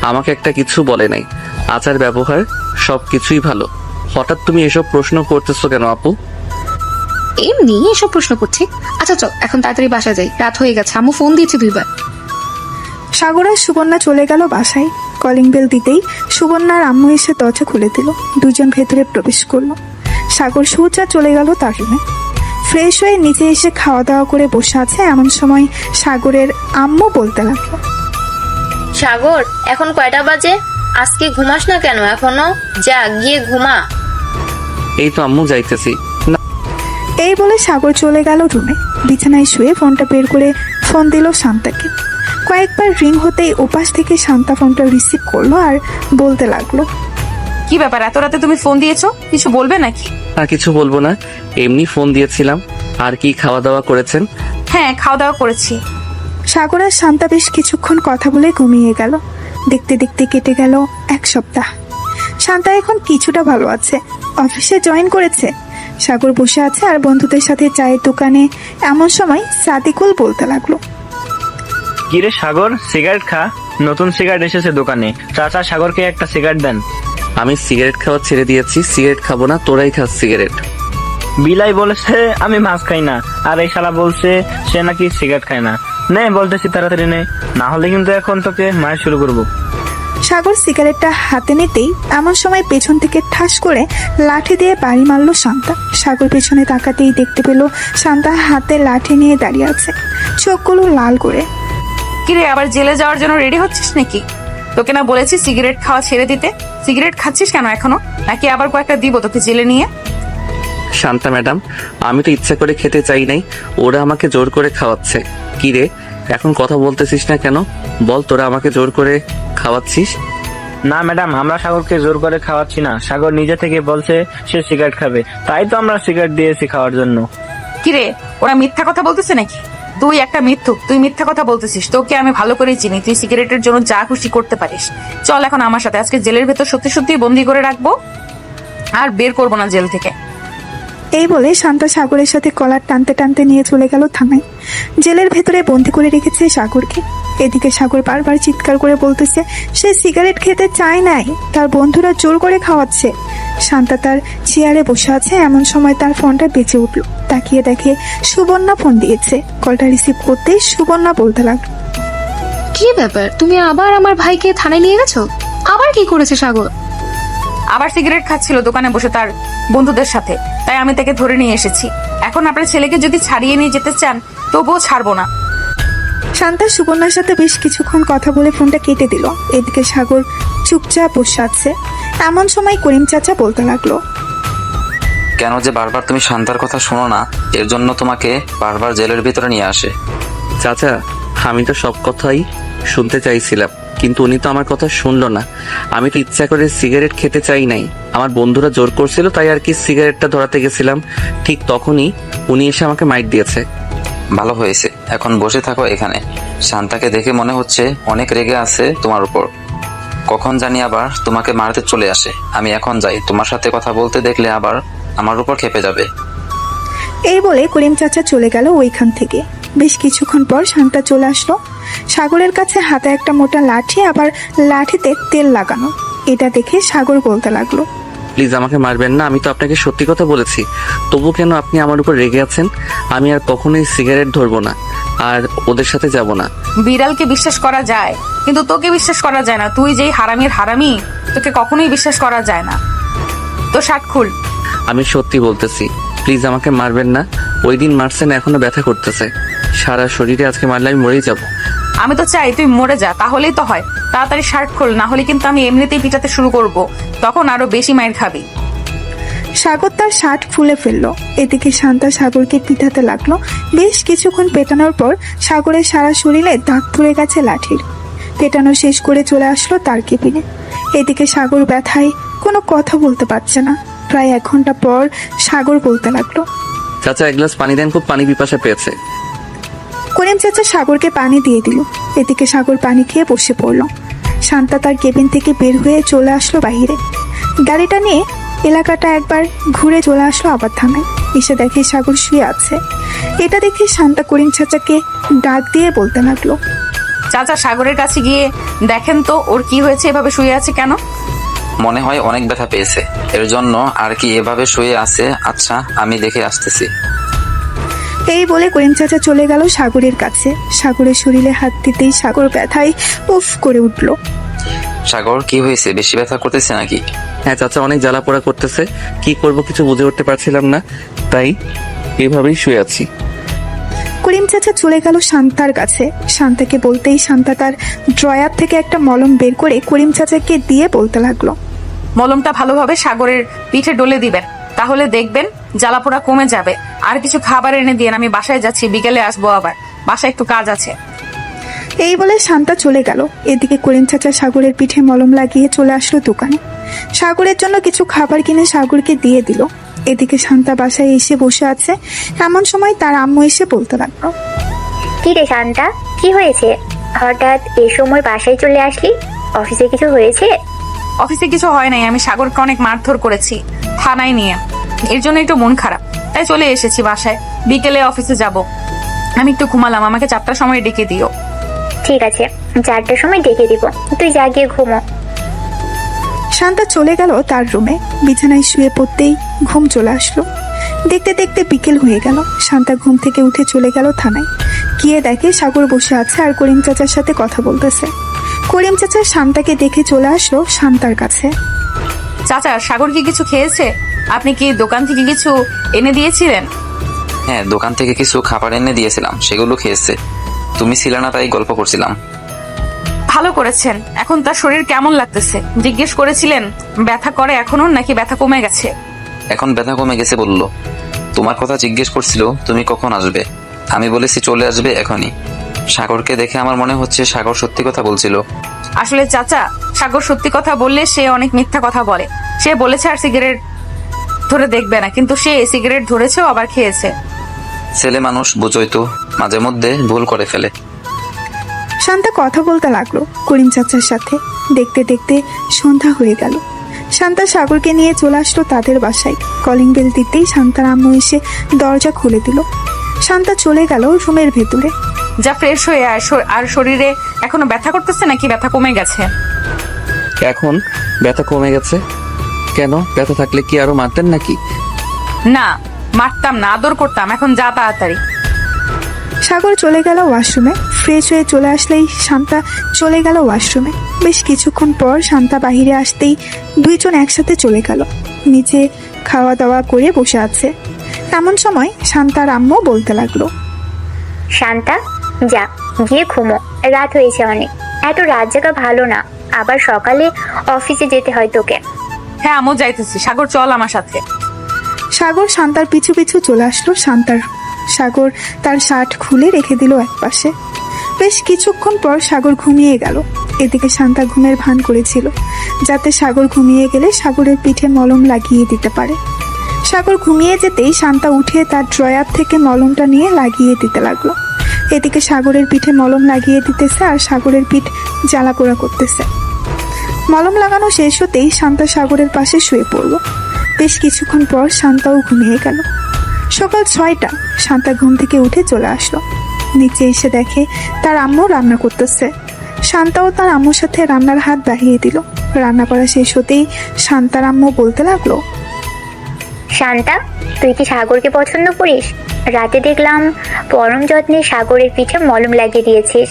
আমাকে একটা কিছু বলে নাই। আচার ব্যবহার সবকিছুই ভালো। হঠাৎ তুমি এসব প্রশ্ন করতেছো কেন আপু? এমনি এসব প্রশ্ন করছি। আচ্ছা চল, এখন তাড়াতাড়ি বাসা যাই, রাত হয়ে গেছে, আম্মু ফোন দিয়েছে 2 বার। সাগর আর সুবর্ণা চলে গেল বাসায়। কলিং বেল দিতেই সুবর্ণার আম্মু এসে দরজা খুলে দিল। 2 জন ভেতরে প্রবেশ করলো। সাগর সোজা চলে গেল তার রুমে। ফ্রেশ হয়ে নিচে এসে খাওয়া দাওয়া করে বসে আছে। এমন সময় সাগরের আম্মু বলতে লাগলো, সাগর এখন কয়টা বাজে? আজকে ঘুমাস না কেন এখনো? যা গিয়ে ঘুমা। এই তো আম্মু যাইতেছি। না, এই বলে সাগর চলে গেল রুমে। বিছানায় শুয়ে ফোনটা বের করে ফোন দিল শান্তাকে। কয়েকবার রিং হতেই ওপাশ থেকে শান্তা ফোনটা রিসিভ করলো আর বলতে লাগলো, কি ব্যাপার, এত রাতে তুমি ফোন দিয়েছো? কিছু বলবে নাকি? না কিছু বলবো না, এমনি ফোন দিয়েছিলাম। আর কি খাওয়া দাওয়া করেছেন? হ্যাঁ, খাওয়া দাওয়া করেছি। সাগর আর শান্তা বেশ কিছুক্ষণ কথা বলে ঘুমিয়ে গেল। দেখতে দেখতে কেটে গেল 1 সপ্তাহ। শান্তা এখন কিছুটা ভালো আছে, অফিসে জয়েন করেছে। সাগর বসে আছে আর বন্ধুদের সাথে চায়ের দোকানে। এমন সময় সাদিকুল বলতে লাগলো, কিরে সাগর, সিগারেট খা, নতুন সিগারেট এসেছে দোকানে। চাচা সাগরকে একটা সিগারেট দেন। আমি সিগারেট খাওয়া ছেড়ে দিয়েছি। সিগারেট খাবো না, তোরাই খাস সিগারেট। বিলাই বলেছে আমি মাছ খাই না, আর এই শালা বলছে সে নাকি সিগারেট খায় না। নে বলতেছি তাড়াতাড়ি নে, না হলে কিন্তু এখন তোকে মায়ের শুরু করবো। সাগর সিগারেটটা হাতে নিতেই এমন সময় পেছন থেকে ঠাস করে লাঠি দিয়ে বাড়ি মারল শান্তা। সাগর পেছনে তাকাতেই দেখতে পেল শান্তা হাতে লাঠি নিয়ে দাঁড়িয়ে আছে, চোখগুলো লাল করে। কিরে, আবার জেলে যাওয়ার জন্য রেডি হচ্ছিস নাকি? তোকে না বলেছি সিগারেট খাওয়া ছেড়ে দিতে? সিগারেট খাচ্ছিস কেন এখনো? নাকি আবার কয়েকটা দিব তোকে জেলে নিয়ে? শান্তা ম্যাডাম, আমি তো ইচ্ছা করে খেতে চাই নাই, ওরা আমাকে জোর করে খাওয়াচ্ছে। কি রে, এখন কথা বলতেছিস না কেন? বল, তোরা আমাকে জোর করে খাওয়াচ্ছিস? না ম্যাডাম, আমরা সাগরকে জোর করে খাওয়াচ্ছি না। সাগর নিজে থেকে বলছে সে সিগারেট খাবে, তাই তো আমরা সিগারেট দিয়েছি খাওয়ার জন্য। কিরে, ওরা মিথ্যা কথা বলতেছে নাকি? তুই একটা মিথ্যুক, তুই মিথ্যা কথা বলতেছিস। তোকে আমি ভালো করেই চিনি, তুই সিগারেটের জন্য যা খুশি করতে পারিস। চল এখন আমার সাথে, আজকে জেলের ভেতর সত্যি সত্যি বন্দি করে রাখবো, আর বের করবো না জেল থেকে। এই বলে শান্তা সাগরের সাথে কলার টানতে টানতে নিয়ে চলে গেল থানায়। জেলের ভেতরে বন্দি করে রেখেছে সাগরকে। এদিকে সাগর বারবার চিৎকার করে বলতেছে সে সিগারেট খেতে চায় নাই, তার বন্ধুরা জোর করে খাওয়াচ্ছে। শান্তা তার চেয়ারে বসে আছে, এমন সময় তার ফোনটা বেঁচে উঠল। তাকিয়ে দেখে সুবর্ণা ফোন দিয়েছে। কলটা রিসিভ করতেই সুবর্ণা বলতে লাগলো, কি ব্যাপার, তুমি আবার আমার ভাইকে থানায় নিয়ে গেছো? আবার কি করেছে সাগর? আবার সিগারেট খাচ্ছিল দোকানে বসে তার বন্ধুদের সাথে, তাই আমি তাকে ধরে নিয়ে এসেছি। এখন আপনার ছেলেকে যদি ছাড়িয়ে নিয়ে যেতে চান তবুও ছাড়বো না। শান্তা সুবর্ণার সাথে বেশ কিছুক্ষণ কথা বলে ফোনটা কেটে দিল। এদিকে সাগর চুপচাপ বসে আছে। এমন সময় করিম চাচা বলতে লাগলো, কেন যে বারবার তুমি শান্তার কথা শোনো না, এর জন্য তোমাকে বারবার জেলের ভিতরে নিয়ে আসে। চাচা, আমি তো সব কথাই শুনতে চাইছিলাম, কিন্তু উনি তো আমার কথা শুনলো না। আমি তো ইচ্ছা করে সিগারেট খেতে চাই নাই, আমার বন্ধুরা জোর করছিল, তাই আর কি সিগারেটটা ধরাতে গেছিলাম। ঠিক তখনই উনি এসে আমাকে মাইট দিয়েছে। ভালো হয়েছে, এখন বসে থাকো এখানে। শান্তাকে দেখে মনে হচ্ছে অনেক রেগে আছে তোমার উপর, কখন জানি আবার তোমাকে মারতে চলে আসে। আমি এখন যাই, তোমার সাথে কথা বলতে দেখলে আবার আমার উপর খেপে যাবে। এই বলে করিম চাচা চলে গেল ওইখান থেকে। বেশ কিছুক্ষণ পর শান্তা চলে আসলো। সাগরের কাছে হাতে একটা মোটা লাঠি, আবার লাঠিতে তেল লাগানো। এটা দেখে সাগর বলতে লাগলো, প্লিজ আমাকে মারবেন না, আমি তো আপনাকে সত্যি কথা বলেছি, তবু কেন আপনি আমার উপর রেগে আছেন? আমি আর কখনোই সিগারেট ধরবো না, আর ওদের সাথে যাব না। বিড়ালকে বিশ্বাস করা যায়, কিন্তু তোকে বিশ্বাস করা যায় না। তুই যেই হারামির হারামি, তোকে কখনোই বিশ্বাস করা যায় না। তো শার্ট খুল। আমি সত্যি বলতেছি, প্লিজ আমাকে মারবেন না। ওই দিন মারছেন, এখনো ব্যথা করতেছে সারা শরীরে, আজকে মারলে আমি মরেই যাব। আমি তো চাই তুই মরে যা, তাহলেই তো হয়। তাড়াতাড়ি শার্ট খোল, না হলে কিন্তু আমি এমনিতেই পিটাতে শুরু করব, তখন আরো বেশি মাইর খাবি। সাগর তার শার্ট খুলে ফেললো। এদিকে শান্তা সাগরকে পিটাতে লাগলো। বেশ কিছুক্ষণ পেটানোর পর সাগরের সারা শরীরে দাগ পড়ে গেছে লাঠির। পেটানো শেষ করে চলে আসলো তার কেবিনে। এদিকে সাগর ব্যথায় কোনো কথা বলতে পারছে না। প্রায় 1 ঘন্টা পর সাগর বলতে লাগলো, চাচা এক গ্লাস পানি দেন, খুব পানি পিপাসা পেয়েছে। করিম চাচা সাগরকে পানি দিয়ে দিল। এদিকে সাগর পানি খেয়ে বসে পড়ল। শান্তা তার কেবিন থেকে বের হয়ে চলে আসলো বাইরে। গাড়িটা নিয়ে এলাকাটা একবার ঘুরে চলে আসলো আবার থানায়। এসে দেখে সাগর শুয়ে আছে। এটা দেখে শান্তা করিম চাচাকে ডাক দিয়ে বলতে লাগলো, চাচা, সাগরের কাছে গিয়ে দেখেন তো ওর কি হয়েছে, এভাবে শুয়ে আছে কেন? মনে হয় অনেক ব্যথা পেয়েছে, এর জন্য আর কি এভাবে শুয়ে আছে। আচ্ছা, আমি দেখে আসতেছি। এই বলে করিম চাচা চলে গেল সাগরের কাছে। সাগরের শরীরে হাত দিতেই সাগর ব্যথায় উফ করে উঠল। সাগর, কি হয়েছে? বেশি ব্যথা করতেছে নাকি? হ্যাঁ চাচা, অনেক জ্বালা পোড়া করতেছে, কি করব কিছু বুঝে উঠতে পারছিলাম না, তাই এভাবেই শুয়ে আছি। করিম চাচা চলে গেল শান্তার কাছে। শান্তাকে বলতেই শান্তা তার ড্রয়ার থেকে একটা মলম বের করে করিম চাচাকে দিয়ে বলতে লাগলো, মলমটা ভালোভাবে সাগরের পিঠে ডলে দিবেন, তাহলে দেখবেন জ্বালাপোড়া কমে যাবে। আর কিছু খাবার এনে দিয়ে আমি বাসায় যাচ্ছি, বিকেলে আসবো আবার, বাসায় একটু কাজ আছে। এই বলে শান্তা চলে গেল। এদিকে করিম চাচা সাগরের পিঠে মলম লাগিয়ে চলে আসলো দোকানে। সাগরের জন্য কিছু খাবার কিনে সাগরকে দিয়ে দিল। এদিকে শান্তা বাসায় এসে বসে আছে। এমন সময় তার আম্মু এসে বলতে লাগলো, কি রে শান্তা, কি হয়েছে? হঠাৎ এই সময় বাসায় চলে আসলি? অফিসে কিছু হয়েছে? অফিসে কিছু হয় নাই, আমি সাগরকে অনেক মারধর করেছি থানায় নিয়ে, এর জন্য একটু মন খারাপ, তাই চলে এসেছি বাসায়। বিকেলে অফিসে যাব, আমি একটু ঘুমালাম, আমাকে 4টার সময় ডেকে দিও। ঠিক আছে, 4টার সময় ডেকে দিব, তুই যা গিয়ে ঘুমো। শান্তা চলে গেল তার রুমে। বিছানায় শুয়ে পড়তেই ঘুম চলে আসলো। দেখতে দেখতে বিকেল হয়ে গেল। শান্তা ঘুম থেকে উঠে চলে গেল থানায়। গিয়ে দেখে সাগর বসে আছে আর করিম চাচার সাথে কথা বলতেছে। করিম চাচা শান্তাকে দেখে চলে আসলো শান্তার কাছে। চাচা, সাগর কি কিছু খেয়েছে? আপনি কি দোকান থেকে কিছু এনে দিয়েছিলেন? হ্যাঁ, দোকান থেকে কিছু খাবার এনে দিয়েছিলাম, সেগুলো খেয়েছে। তুমি ছিলে না তাই গল্প করছিলাম। ভালো করেছেন। এখন তার শরীর কেমন লাগতেছে? জিজ্ঞেস করেছিলেন ব্যথা করে এখনো নাকি ব্যথা কমে গেছে? এখন ব্যথা কমে গেছে বললো। তোমার কথা জিজ্ঞেস করছিল তুমি কখন আসবে, আমি বলেছি চলে আসবে এখনই। সাগরকে দেখে আমার মনে হচ্ছে সাগর সত্যি কথা বলছিল। আসলে চাচা, সাগর সত্যি কথা বললে সে অনেক মিথ্যা কথা বলে। সে বলেছে আর সিগারেট ধরে দেখবে না, কিন্তু সে সিগারেট ধরেছেও আবার খেয়েছে। ছেলে মানুষ, বুঝোই তো, মাঝে মধ্যে ভুল করে ফেলে। শান্তা কথা বলতে লাগলো করিম চাচার সাথে। দেখতে দেখতে সন্ধ্যা হয়ে গেল। শান্তা সাগরকে নিয়ে চলে আসলো তাদের বাসায়। কলিং বেল দিতেই শান্তার আম্মু এসে দরজা খুলে দিল। শান্তা চলে গেল রুমের ভেতরে। যা ফ্রেশ হয়ে আর শরীরে এখনো ব্যথা করতেছে নাকি ব্যথা কমে গেছে? এখন ব্যথা কমে গেছে। কেন, ব্যথা থাকলে কি আরো মারতেন নাকি? না, মারতাম না, আদর করতাম। এখন যা তাড়াতাড়ি। সাগর চলে গেল ওয়াশরুমে। ফ্রেশ হয়ে চলে আসলেই শান্তা চলে গেল ওয়াশরুমে। বেশ কিছুক্ষণ পর শান্তা বাহিরে আসতেই দুইজন একসাথে চলে গেল। নিচে খাওয়া দাওয়া করে বসে আছে। এমন সময় শান্তার আম্মু বলতে লাগলো, শান্তা, যা গিয়ে ঘুমো, রাত হয়েছে অনেক। এত রাত জাগা ভালো না, আবার সকালে অফিসে যেতে হয় তোকে। হ্যাঁ, আমিও যাইতেছি। সাগর, চল আমার সাথে। সাগর শান্তার পিছু পিছু চলে আসলো শান্তার। সাগর তার শার্ট খুলে রেখে দিল একপাশে। বেশ কিছুক্ষণ পর সাগর ঘুমিয়ে গেল। এদিকে শান্তা ঘুমের ভান করেছিল, যাতে সাগর ঘুমিয়ে গেলে সাগরের পিঠে মলম লাগিয়ে দিতে পারে। সাগর ঘুমিয়ে যেতেই শান্তা উঠে তার ড্রয়ার থেকে মলমটা নিয়ে লাগিয়ে দিতে লাগলো। এদিকে সাগরের পিঠে মলম লাগিয়ে দিতেছে আর সাগরের পিঠ জ্বালা পোড়া করতেছে। মলম লাগানো শেষ হতেই শান্তা সাগরের পাশে শুয়ে পড়ল। বেশ কিছুক্ষণ পর শান্তাও ঘুমিয়ে গেল। সকাল 6টা। শান্তা ঘুম থেকে উঠে চলে আসলো। নিচে এসে দেখে তার আম্মু রান্না করতেছে। শান্তাও তার আম্মুর সাথে রান্নার হাত বাড়িয়ে দিল। রান্না করা শেষ হতেই শান্তার আম্মু বলতে লাগলো, শান্তা, তুই কি সাগরকে পছন্দ করিস? রাতে দেখলাম পরম যত্নে সাগরের পিঠে মলম লাগিয়ে দিয়েছিস,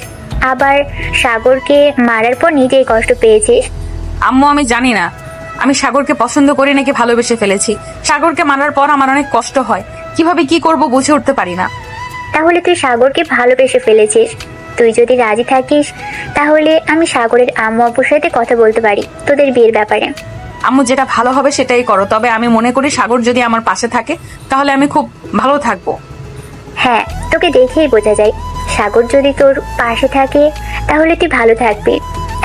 আবার সাগরকে মারার পর নিজেই কষ্ট পেয়েছিস। আম্মু, আমি জানি না আমি সাগরকে পছন্দ করি নাকি ভালোবেসে ফেলেছি। সাগরকে মারার পর আমার অনেক কষ্ট হয়, কিভাবে কি করব বুঝে উঠতে পারি না। তাহলে তুই সাগরকে ভালোবেসে ফেলেছিস। তুই যদি রাজি থাকিস তাহলে আমি সাগরের আম্মু আব্বুর সাথে কথা বলতে পারি তোদের বিয়ের ব্যাপারে। আম্মু, যেটা ভালো হবে সেটাই করো। তবে আমি মনে করি সাগর যদি আমার পাশে থাকে তাহলে আমি খুব ভালো থাকবো। হ্যাঁ, তোকে দেখেই বোঝা যায় সাগর যদি তোর পাশে থাকে তাহলে তুই ভালো থাকবি।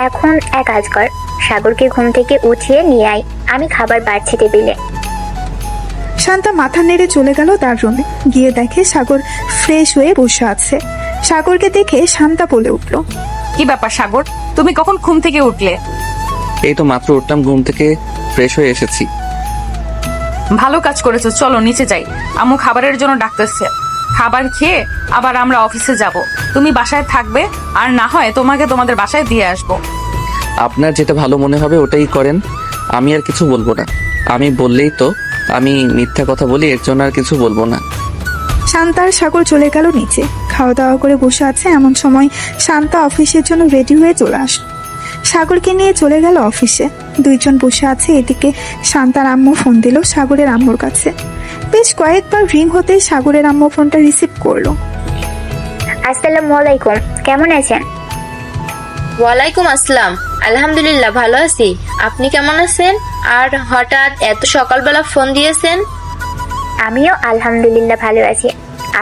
এখন এক কাজ কর, সাগরকে ঘুম থেকে উঠিয়ে নিয়ে আয়, আমি খাবার বাড়ছি টেবিলে। শান্তা মাথা নেড়ে চলে গেল তার রুমে। গিয়ে দেখে সাগর ফ্রেশ হয়ে বসে আছে। সাগরকে দেখে শান্তা বলে উঠল, কি ব্যাপার সাগর, তুমি কখন ঘুম থেকে উঠলে? এই তো মাত্র উঠলাম ঘুম থেকে, ফ্রেশ হয়ে এসেছি। ভালো কাজ করেছো, চলো নিচে যাই। আম্মু খাবারের জন্য ডাকতেছে। খাবার খেয়ে আবার আমরা অফিসে যাব। তুমি বাসায় থাকবে, আর না হয় তোমাকে তোমাদের বাসায় দিয়ে আসবো। আপনার যেটা ভালো মনে হবে ওটাই করেন, আমি আর কিছু বলবো না। আমি বললেই তো আমি মিথ্যা কথা বলি, এর জন্য আর কিছু বলবো না। শান্তা আর সাগর চলে গেল নিচে। খাওয়া দাওয়া করে বসে আছে। এমন সময় শান্তা অফিসের জন্য রেডি হয়ে চলে আসলো। সাগরকে নিয়ে চলে গেল অফিসে। দুইজন বসে আছে। এদিকে শান্তার আম্মু ফোন দিল সাগরের আম্মুর কাছে। বেশ কয়েকবার রিং হতে সাগরের আম্মু ফোনটা রিসিভ করলো। আসসালামু আলাইকুম, কেমন আছেন? ওয়ালাইকুম আসসালাম। আলহামদুলিল্লাহ ভালো আছি। আপনি কেমন আছেন? আর হঠাৎ এত সকালবেলা ফোন দিয়েছেন? আমিও আলহামদুলিল্লাহ ভালো আছি।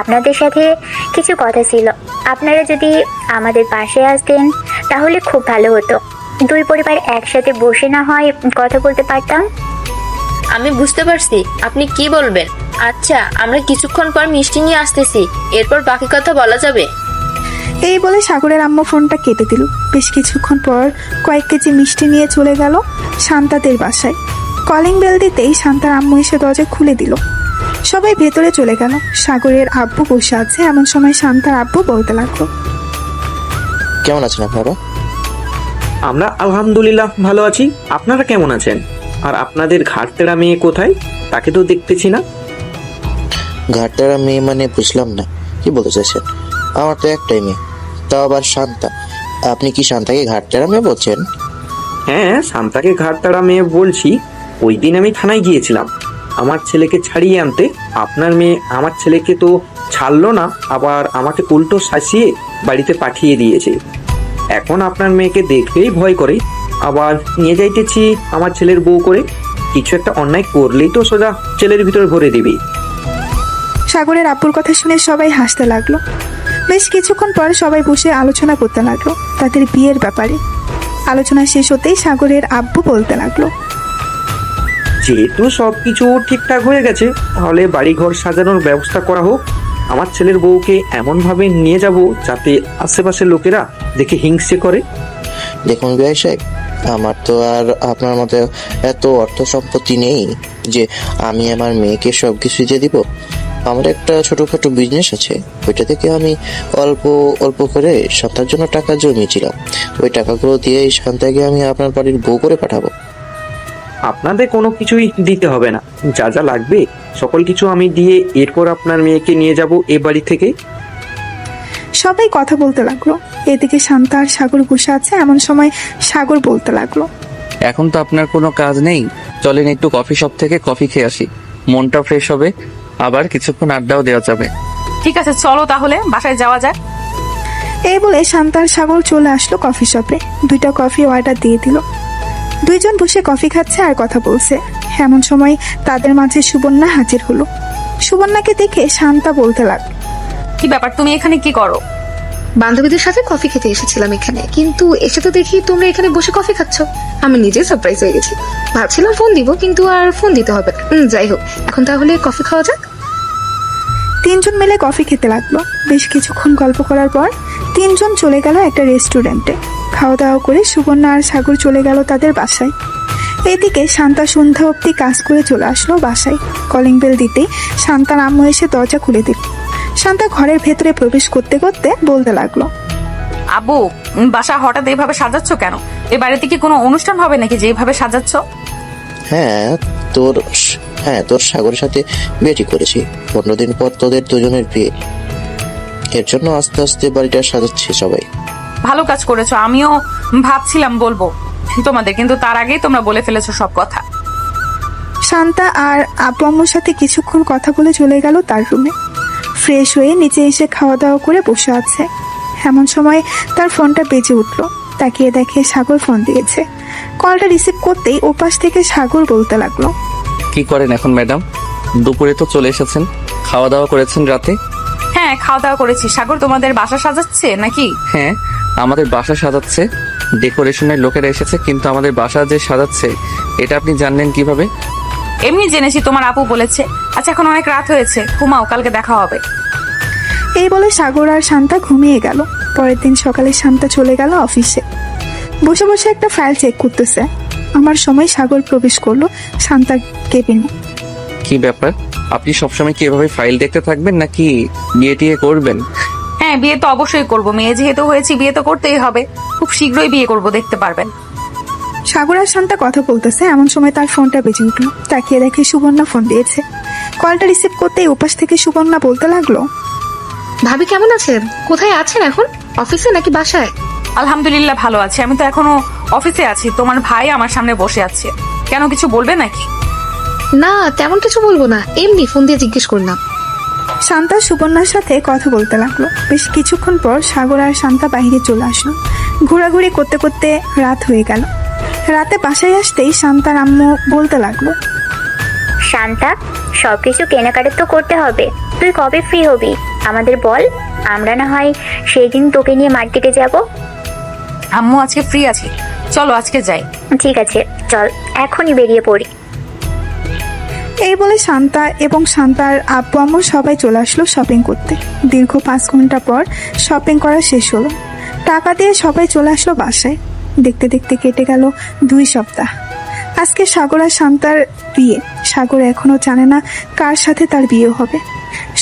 আপনাদের সাথে কিছু কথা ছিল, আপনারা যদি আমাদের পাশে আসতেন তাহলে খুব ভালো হতো। দুই পরিবার একসাথে বসে না হয় কথা বলতে পারতাম। আমি বুঝতে পারছি আপনি কি বলবেন। আচ্ছা, আমরা কিছুক্ষণ পর মিষ্টি নিয়ে আসতেছি, এরপর বাকি কথা বলা যাবে। এই বলে সাগরের আম্মু ফোনটা কেটে দিল। বেশ কিছুক্ষণ পর কয়েক কেজি মিষ্টি নিয়ে চলে গেল শান্তাদের বাসায়। কলিং বেল দিতেই শান্তার আম্মু এসে দরজা খুলে দিল। সবাই ভেতরে চলে গেল। সাগরের আব্বু বসে আছে। এমন সময় শান্তার আব্বু বলতে লাগলো, কেমন আছেন আপনারা? আমরা আলহামদুলিল্লাহ ভালো আছি। আপনারা কেমন আছেন? আর আপনাদের ঘাটতেরা মেয়ে কোথায়? তাকে তো দেখতেছি না। ঘাটতারা মেয়ে মানে বুঝলাম না, কি বলতে চাইছেন? আমার তো একটাই মেয়ে, তাও আবার শান্তা। আপনি কি শান্তাকে ঘাটতেরা মেয়ে বলছেন? হ্যাঁ, শান্তাকে ঘাট তাড়া মেয়ে বলছি। ওই দিন আমি থানায় গিয়েছিলাম আমার ছেলেকে ছাড়িয়ে আনতে। আপনার মেয়ে আমার ছেলেকে তো ছাড়লো না, আবার আমাকে উল্টো শাসিয়ে বাড়িতে পাঠিয়ে দিয়েছে। এখন আপনার মেয়েকে দেখলেই ভয় করে, আবার নিয়ে যাইতেছি আমার ছেলের বউ করে। কিছু একটা অন্যায় করলেই তো সোজা ছেলের ভিতর ভরে দিবি। সাগরের আব্বুর কথা শুনে সবাই হাসতে লাগলো। বেশ কিছুক্ষণ পর সবাই বসে আলোচনা করতে লাগলো তাদের বিয়ের ব্যাপারে। আলোচনা শেষ হতেই সাগরের আব্বু বলতে লাগলো, যেহেতু সবকিছু ঠিকঠাক হয়ে গেছে, তাহলে বাড়িঘর সাজানোর ব্যবস্থা করা হোক। আমার ছেলের বউকে এমনভাবে নিয়ে যাব যাতে আশেপাশের লোকেরা দেখে হিংসে করে। দেখুন বিআই সাহেব, আমার তো আর আপনার মতো এত অর্থ সম্পত্তি নেই যে আমি আমার মেয়েকে সব কিছু দিয়ে দিব। আমার একটা ছোটোখাটো বিজনেস আছে, ওইটা থেকে আমি অল্প অল্প করে শান্তার জন্য টাকা জমিয়েছিলাম। ওই টাকাগুলো দিয়ে শান্তাকে আমি আপনার বাড়ির বউ করে পাঠাবো। আপনাদের কোনো কিছুই দিতে হবে না, যা যা লাগবে সকল কিছু আমি দিয়ে এরপর আপনার মেয়েকে নিয়ে যাব এ বাড়ি থেকে। সবাই কথা বলতে লাগলো। এদিকে শান্তা আর সাগর বসে আছে। এমন সময় সাগর বলতে লাগলো, এখন তো আপনার কোনো কাজ নেই, চলেন একটু কফি শপ থেকে কফি খেয়ে আসি, মনটা ফ্রেশ হবে, আবার কিছুক্ষণ আড্ডাও দেওয়া যাবে। ঠিক আছে, চলো তাহলে বাসায় যাওয়া যাক। এই বলে শান্তা আর সাগর চলে আসলো কফি শপে। 2টা কফি অর্ডার দিয়ে দিল। দুইজন বসে কফি খাচ্ছে আর কথা বলছে। এমন সময় তাদের মাঝে সুবর্ণা হাজির হলো। সুবর্ণাকে দেখে শান্তা বলতে লাগলো, কি ব্যাপার, তুমি এখানে কি করো? বান্ধবীদের সাথে কফি খেতে এসেছিলাম এখানে, কিন্তু এসে তো দেখি তোমরা এখানে বসে কফি খাচ্ছ। আমি নিজে সারপ্রাইজ হয়ে গেছি। ভাবছিলাম ফোন দিব, কিন্তু আর ফোন দিতে হবে না। যাই হোক, এখন তাহলে কফি খাওয়া যাক। 3জন মিলে কফি খেতে লাগলো। বেশ কিছুক্ষণ গল্প করার পর 3জন চলে গেল একটা রেস্টুরেন্টে। খাওয়া দাওয়া করে সুবর্ণা আর সাগর চলে গেল তাদের বাসায়। এদিকে শান্তা সন্ধ্যা অবধি কাজ করে চলে আসলো বাসায়। কলিং বেল দিতেই শান্তার আম্মু এসে দরজা খুলে দিল। শান্তা ঘরের ভেতরে প্রবেশ করতে করতে বলতে লাগলো, আব্বু, বাসা হঠাৎ এইভাবে সাজাচ্ছ কেন? এ বাড়িতে কি কোনো অনুষ্ঠান হবে নাকি যে এইভাবে সাজাচ্ছ? হ্যাঁ, তোর সাগরের সাথে বিয়েটি করেছি। 15 দিন পর তোদের দুজনের বিয়ে, এর জন্য আস্তে আস্তে বাড়িটা সাজাচ্ছি সবাই। ভালো কাজ করেছো। আমিও ভাবছিলাম বলবো তোমাদের, কিন্তু তার আগেই তোমরা বলে ফেলেছো সব কথা। শান্তা আর আব্বু আম্মুর সাথে কিছুক্ষণ কথা বলে চলে গেল তার রুমে। ফ্রেশ হয়ে নিচে এসে খাওয়া দাওয়া করে বসে আছে। এমন সময় তার ফোনটা বেজে উঠলো। তাকিয়ে দেখে সাগর ফোন দিয়েছে। কলটা রিসিভ করতেই ওপাশ থেকে সাগর বলতে লাগলো, কি করেন এখন ম্যাডাম? দুপুরে তো চলে এসেছেন, খাওয়া দাওয়া করেছেন রাতে? হ্যাঁ, খাওয়া দাওয়া করেছি। সাগর, তোমাদের বাসা সাজাচ্ছে নাকি? হ্যাঁ, আমাদের বাসা সাজাচ্ছে। ডেকোরেশনের লোকেরা এসেছে, কিন্তু আমাদের বাসা যে সাজাচ্ছে এটা আপনি জানলেন কিভাবে? এমনি জেনেছি, তোমার আপু বলেছে। আচ্ছা, এখন অনেক রাত হয়েছে, ঘুমাও, কালকে দেখা হবে। এই বলে সাগর আর শান্তা ঘুমিয়ে গেল। পরের দিন সকালে শান্তা চলে গেল অফিসে। বসে বসে একটা ফাইল চেক করতেছে। আমার সময় সাগর প্রবেশ করলো শান্তার কেবিনে। কি ব্যাপার, আপনি সবসময় কি এভাবে ফাইল দেখতে থাকবেন নাকি বিয়ে টিয়ে করবেন? হ্যাঁ, বিয়ে তো অবশ্যই করব। মেয়ে যেহেতু হয়েছে, বিয়ে তো করতেই হবে। খুব শীঘ্রই বিয়ে করব, দেখতে পারবেন। সাগর আর শান্তা কথা বলতেছে। এমন সময় তার ফোনটা বেজে উঠলো। তাকিয়ে দেখে সুবর্ণা ফোন দিয়েছে। কলটা রিসিভ করতেই ওপাশ থেকে সুবর্ণা বলতে লাগলো, ভাবি কেমন আছেন? কোথায় আছেন এখন? অফিসে নাকি বাসায়? আলহামদুলিল্লাহ ভালো আছি। আমি তো এখনো অফিসে আছি। তোমার ভাই আমার সামনে বসে আছে। কেন, কিছু বলবে নাকি? না, তেমন কিছু বলবো না, এমনি ফোন দিয়ে জিজ্ঞেস করলাম। শান্তা সুবর্ণার সাথে কথা বলতে লাগলো। বেশ কিছুক্ষণ পর সাগর আর শান্তা বাইরে চলে আসলো। ঘোরাঘুরি করতে করতে রাত হয়ে গেল। রাতে বাসায় আসতেই শান্তার আম্মু বলতে লাগলো, শান্তা, সবকিছু কেনাকাটা তো করতে হবে। তুই কবে ফ্রি হবি আমাদের বল, আমরা না হয় সেই দিন তোকে নিয়ে মার্কেটে যাব। আম্মু আজকে ফ্রি আছি, চলো আজকে যাই। ঠিক আছে, চল এখনই বেরিয়ে পড়ি। এই বলে শান্তা এবং শান্তার আব্বু আম্মু সবাই চলে আসলো শপিং করতে। দীর্ঘ 5 ঘন্টা পর শপিং করা শেষ হলো। টাকা দিয়ে সবাই চলে আসলো বাসায়। দেখতে দেখতে কেটে গেল 2 সপ্তাহ। আজকে সাগর আর শান্তার বিয়ে। সাগর এখনো জানে না কার সাথে তার বিয়ে হবে।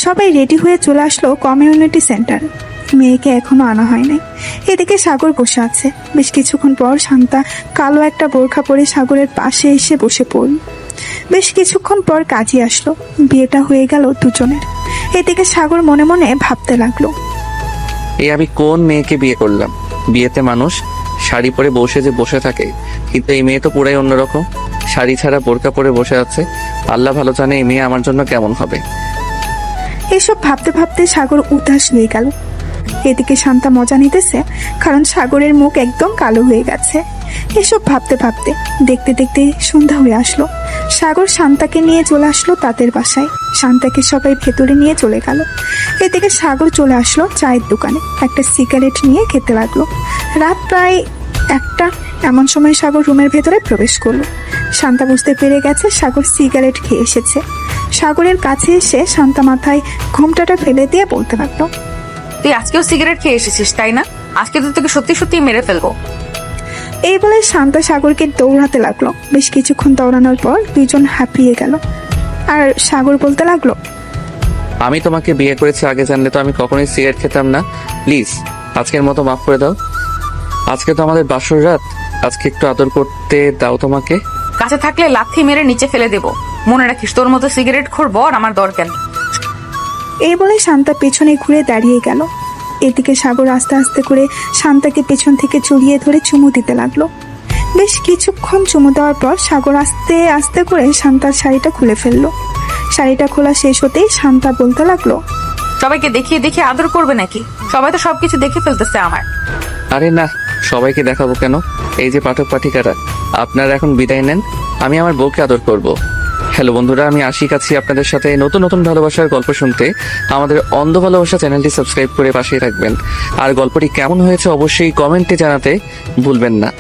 সবাই রেডি হয়ে চলে আসলো কমিউনিটি সেন্টার। মেয়েকে এখনো আনা হয় নাই। এদিকে সাগর বসে আছে। বেশ কিছুক্ষণ পর শান্তা কালো একটা বোরখা পরে সাগরের পাশে এসে বসে পড়ল। বেশ কিছুক্ষণ পর কাজী আসলো। বিয়েটা হয়ে গেল দুজনের। এদিকে সাগর মনে মনে ভাবতে লাগলো, এই আমি কোন মেয়েকে বিয়ে করলাম? বিয়েতে মানুষ শাড়ি পরে বসে থাকে, কিন্তু এই মেয়ে তো পুরাই অন্যরকম। শাড়ি ছাড়া বোরকা পরে বসে আছে। আল্লাহ ভালো জানে এই মেয়ে আমার জন্য কেমন হবে। এসব ভাবতে ভাবতে সাগর উদাস হয়ে গেল। এদিকে শান্তা মজা নিতেছে, কারণ সাগরের মুখ একদম কালো হয়ে গেছে। এসব ভাবতে ভাবতে দেখতে দেখতে সন্ধ্যা হয়ে আসলো। সাগর শান্তাকে নিয়ে চলে আসলো তাদের বাসায়। শান্তাকে সবাই ভেতরে নিয়ে চলে গেল। এদিকে সাগর চলে আসলো চায়ের দোকানে, একটা সিগারেট নিয়ে খেতে লাগলো। রাত প্রায় 1টা, এমন সময় সাগর রুমের ভেতরে প্রবেশ করলো। শান্তা বুঝতে পেরে গেছে সাগর সিগারেট খেয়ে এসেছে। সাগরের কাছে এসে শান্তা মাথায় ঘোমটাটা ফেলে দিয়ে বলতে লাগলো, তুই আজকেও সিগারেট খেয়ে এসেছিস তাই না? আজকে তো তোকে সত্যি সত্যি মেরে ফেলবো। এই বলে শান্তা সাগরকে দৌড়াতে লাগলো। বেশ কিছুক্ষণ দৌড়ানোর পর দুইজন হাঁপিয়ে গেল। আর সাগর বলতে লাগলো, আমি তোমাকে বিয়ে করেছি, আগে জানলে তো আমি কখনোই সিগারেট খেতাম না। প্লিজ আজকের মতো মাফ করে দাও। আজকে তো আমাদের বাসর রাত, আজকে একটু আদর করতে দাও তোমাকে। কাছে থাকলে লাথি মেরে নিচে ফেলে দেবো। মনে রাখিস, তোর মতো সিগারেট খোর বর আমার দরকার নেই। এই বলে শান্তা পেছনে ঘুরে দাঁড়িয়ে গেল। এদিকে সাগর আস্তে আস্তে করে শান্তাকে পেছন থেকে জড়িয়ে ধরে চুমু দিতে লাগলো। বেশ কিছুক্ষণ চুমু দেওয়ার পর সাগর আস্তে আস্তে করে শান্তার শাড়িটা খুলে ফেললো। শাড়িটা খোলা শেষ হতেই শান্তা বলতে লাগলো, সবাইকে দেখিয়ে দেখিয়ে আদর করবে নাকি? সবাই তো সবকিছু দেখে ফেলতেছে আমার। আরে না, সবাইকে দেখাবো কেন? এই যে পাঠক পাঠিকারা, আপনারা এখন বিদায় নেন, আমি আমার বউকে আদর করব। হ্যালো বন্ধুরা, আমি আশিক আছি আপনাদের সাথে নতুন নতুন ভালোবাসার গল্প শুনতে। আমাদের অন্ধ ভালোবাসা চ্যানেলটি সাবস্ক্রাইব করে পাশেই থাকবেন। আর গল্পটি কেমন হয়েছে অবশ্যই কমেন্টে জানাতে ভুলবেন না।